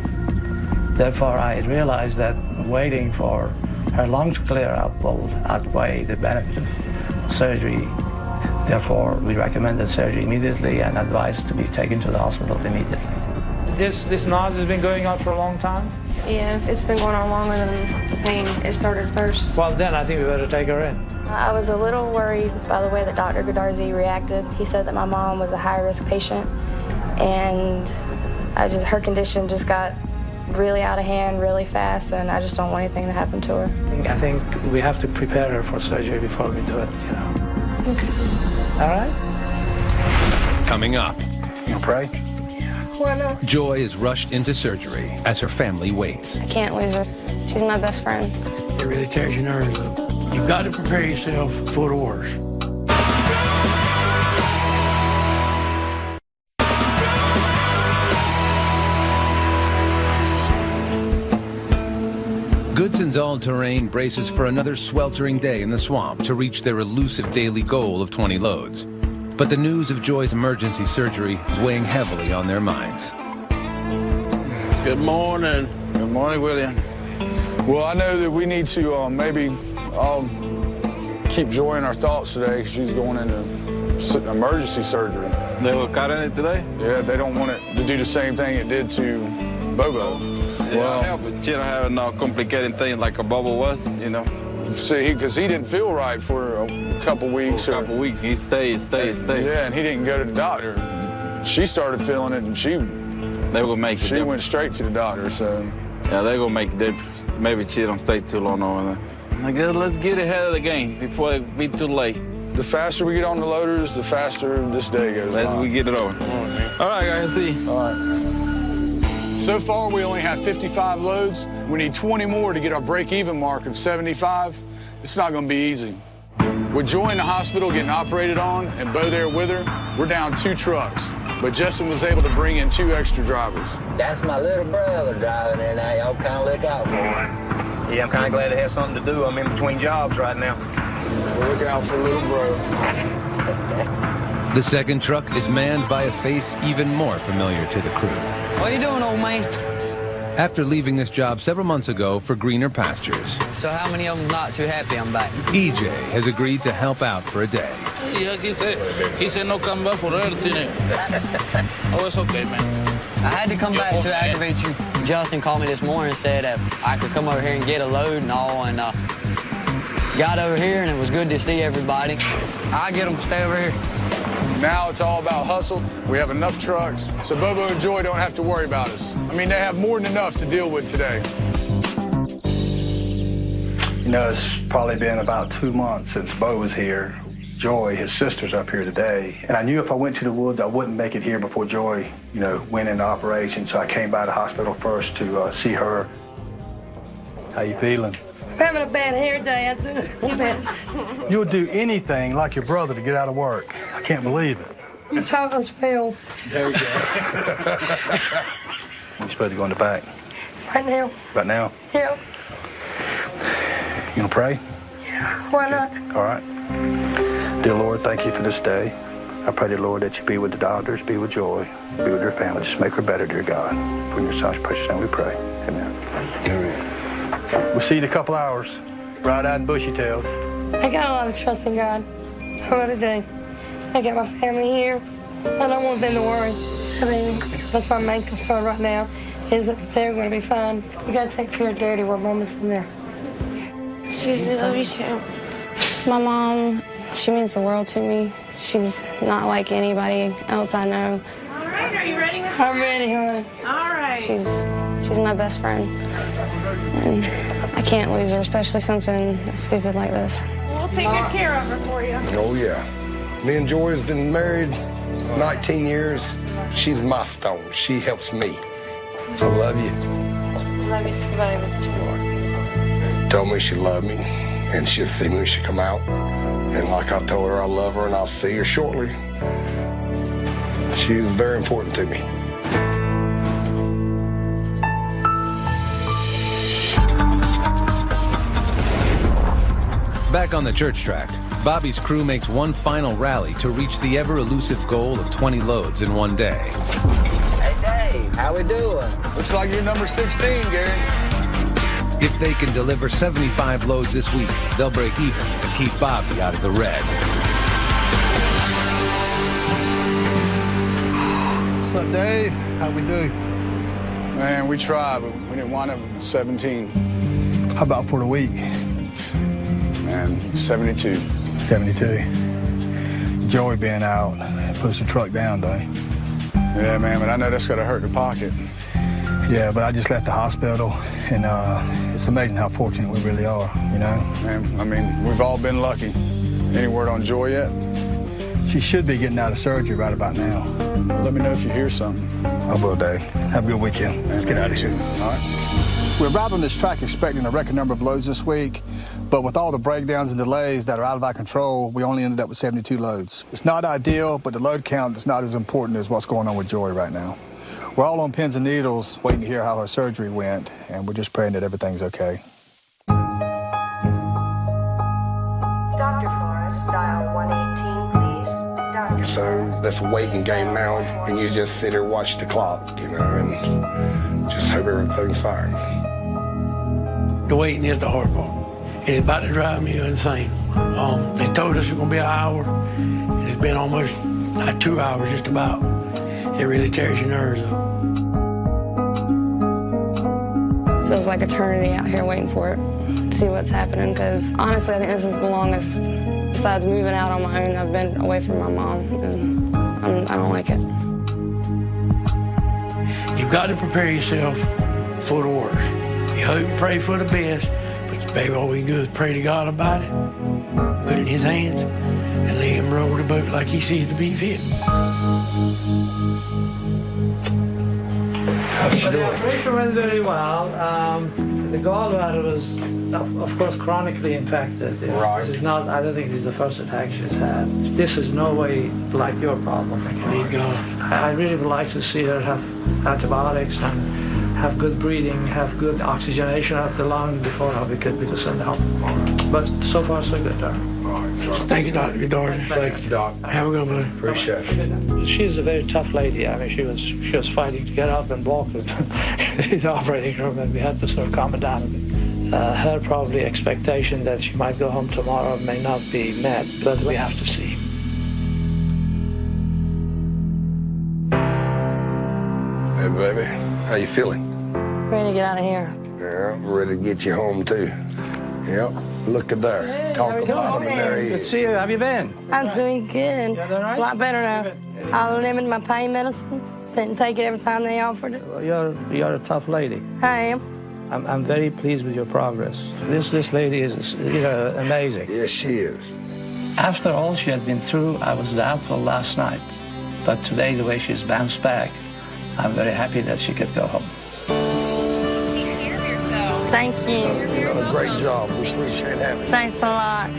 Therefore, I realized that waiting for her lungs to clear up will outweigh the benefit of surgery. Therefore, we recommended surgery immediately and advised to be taken to the hospital immediately. This nausea has been going on for a long time? Yeah, it's been going on longer than the pain. It started first. Well, then I think we better take her in. I was a little worried by the way that Dr. Goodarzi reacted. He said that my mom was a high-risk patient, and her condition just got really out of hand really fast, and I just don't want anything to happen to her. I think we have to prepare her for surgery before we do it, Okay. All right? Coming up. You gonna pray? Why not? Joy is rushed into surgery as her family waits. I can't lose her. She's my best friend. It really tears your nerves up. You've got to prepare yourself for the worst. Goodson's all-terrain braces for another sweltering day in the swamp to reach their elusive daily goal of 20 loads. But the news of Joy's emergency surgery is weighing heavily on their minds. Good morning. Good morning, William. Well, I know that we need to maybe keep Joy in our thoughts today because she's going into emergency surgery. They will cut in it today? Yeah, they don't want it to do the same thing it did to Bobo. Yeah, I help with Chino having no complicating things like a Bobo was, See, because he didn't feel right for a couple weeks. For a couple weeks, he stayed. Yeah, and he didn't go to the doctor. She started feeling it, and she went straight to the doctor. So yeah, they're gonna make it. Maybe she don't stay too long over there. I guess let's get ahead of the game before it be too late. The faster we get on the loaders, the faster this day goes by. We get it over. All right, guys. See. All right. So far, we only have 55 loads. We need 20 more to get our break-even mark of 75. It's not going to be easy. With Joy in the hospital getting operated on and Bo there with her, we're down 2 trucks. But Justin was able to bring in 2 extra drivers. That's my little brother driving in there. Y'all kind of look out for him. Yeah, I'm kind of glad to have something to do. I'm in between jobs right now. We'll look out for little bro. The second truck is manned by a face even more familiar to the crew. What you doing, old man? After leaving this job several months ago for greener pastures, So how many of them not too happy I'm back? EJ has agreed to help out for a day. Yeah, he said no come back for everything. Oh, it's okay, man. I had to come back to aggravate you. Justin called me this morning and said that I could come over here and get a load and all, and got over here, and it was good to see everybody. I'll get them to stay over here. Now it's all about hustle. We have enough trucks, so Bobo and Joy don't have to worry about us. I mean, they have more than enough to deal with today. It's probably been about 2 months since Bo was here. Joy, his sister's up here today. And I knew if I went to the woods, I wouldn't make it here before Joy, went into operation. So I came by the hospital first to see her. How you feeling? I'm having a bad hair day. You'll do anything like your brother to get out of work. I can't believe it. You're talking swell. There we go. You're supposed to go in the back. Right now. Right now? Yeah. You gonna pray? Yeah. Why not? All right. Dear Lord, thank you for this day. I pray, dear Lord, that you be with the doctors, be with Joy, be with her family. Just make her better, dear God. For your son's precious name we pray. Amen. We'll see you in a couple hours. Bright-eyed and bushy-tailed. I got a lot of trust in God. I really do. I got my family here. I don't want them to worry. I mean, that's my main concern right now. They're going to be fine. You got to take care of Daddy while Mama's in there. Excuse me, love you too. My mom, she means the world to me. She's not like anybody else I know. All right, are you ready, Miss I'm ready, honey. All right. She's my best friend. And I can't lose her, especially something stupid like this. We'll take good care of her for you. Oh, yeah. Me and Joy has been married 19 years. She's my stone. She helps me. I love you. Love you too, baby. Told me she loved me, and she'll see me when she come out. And like I told her, I love her, and I'll see her shortly. She's very important to me. Back on the church tract, Bobby's crew makes one final rally to reach the ever-elusive goal of 20 loads in one day. Hey, Dave, how we doing? Looks like you're number 16, Gary. If they can deliver 75 loads this week, they'll break even and keep Bobby out of the red. What's up, Dave? How we do? Man, we tried, but we didn't wind up with 17. How about for the week? Man, 72. 72. Joey being out puts the truck down, though. Yeah, man, but I know that's got to hurt the pocket. Yeah, but I just left the hospital, and it's amazing how fortunate we really are, you know? Man, I mean, we've all been lucky. Any word on Joy yet? She should be getting out of surgery right about now. Let me know if you hear something. I will, Dave. Have a good weekend. Let's get out of here. All right. We're arrived on this track expecting a record number of loads this week, but with all the breakdowns and delays that are out of our control, we only ended up with 72 loads. It's not ideal, but the load count is not as important as what's going on with Joy right now. We're all on pins and needles waiting to hear how her surgery went, and we're just praying that everything's okay. Dr. Forrest, dial 118, please. Dr. So that's a waiting game now, and you just sit here and watch the clock, you know, and just hope everything's fine. The waiting is the hard part. It's about to drive me insane. They told us it was going to be an hour, and it's been almost 2 hours just about. It really tears your nerves up. Feels like eternity out here waiting for it, to see what's happening, because honestly, I think this is the longest, besides moving out on my own, I've been away from my mom, and I don't like it. You've got to prepare yourself for the worst. You hope and pray for the best, but baby, all we can do is pray to God about it, put it in His hands, and let Him roll the boat like He sees to be fit. The operation went very well. The gallbladder was, of course, chronically infected. Right. This is not, I don't think this is the first attack she's had. This is no way like your problem. Thank God. I really would like to see her have antibiotics and have good breathing, have good oxygenation of the lung before we could send help. But so far, so good, Doctor. Thank you, Doctor. Your daughter. Thank you, Doc. Have a good one. Appreciate it. She's a very tough lady. I mean, she was fighting to get up and walk in the operating room, and we had to sort of calm her down a bit. Her probably expectation that she might go home tomorrow may not be met, but we have to see. Hey, baby, how you feeling? Ready to get out of here. Yeah, ready to get you home, too. Yep, look at there. Hey, Talk about him, and there he Good to is. see you. How have you been? I'm doing good. You all right? A lot better now. I limited my pain medicines. Didn't take it every time they offered it. Well, you're a tough lady. I am. I'm very pleased with your progress. This lady is amazing. Yes, she is. After all she had been through, I was doubtful last night. But today, the way she's bounced back, I'm very happy that she could go home. Thank you. You done a great job. We appreciate having you. Thanks a lot.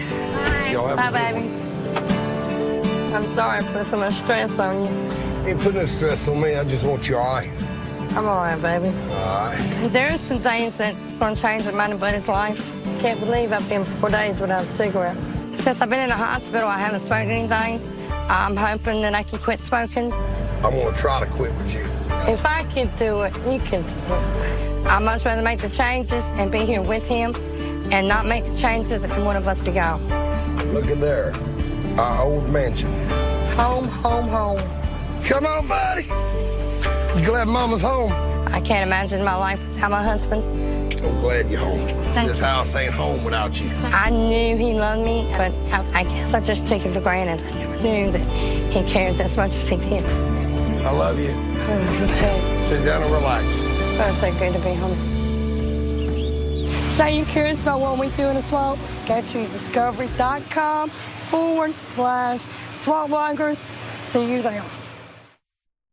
Y'all have a Bye, good baby. I'm sorry I put so much stress on you. You ain't put no stress on me. I just want you all right. I'm all right, baby. All right. There's some things that's going to change in mine and Buddy's life. Can't believe I've been 4 days without a cigarette. Since I've been in the hospital, I haven't smoked anything. I'm hoping that I can quit smoking. I'm going to try to quit with you. If I can do it, you can do it. I'd much rather make the changes and be here with him and not make the changes and one of us be gone. Look at there. Our old mansion. Home, home, home. Come on, buddy. You glad Mama's home? I can't imagine my life without my husband. I'm glad you're home. This house ain't home without you. I knew he loved me, but I guess I just took it for granted. I never knew that he cared as much as he did. I love you. You too. Sit down and relax. Oh, it's so good to be home. So you curious about what we do in a swamp? Go to discovery.com/swamp bloggers. See you there.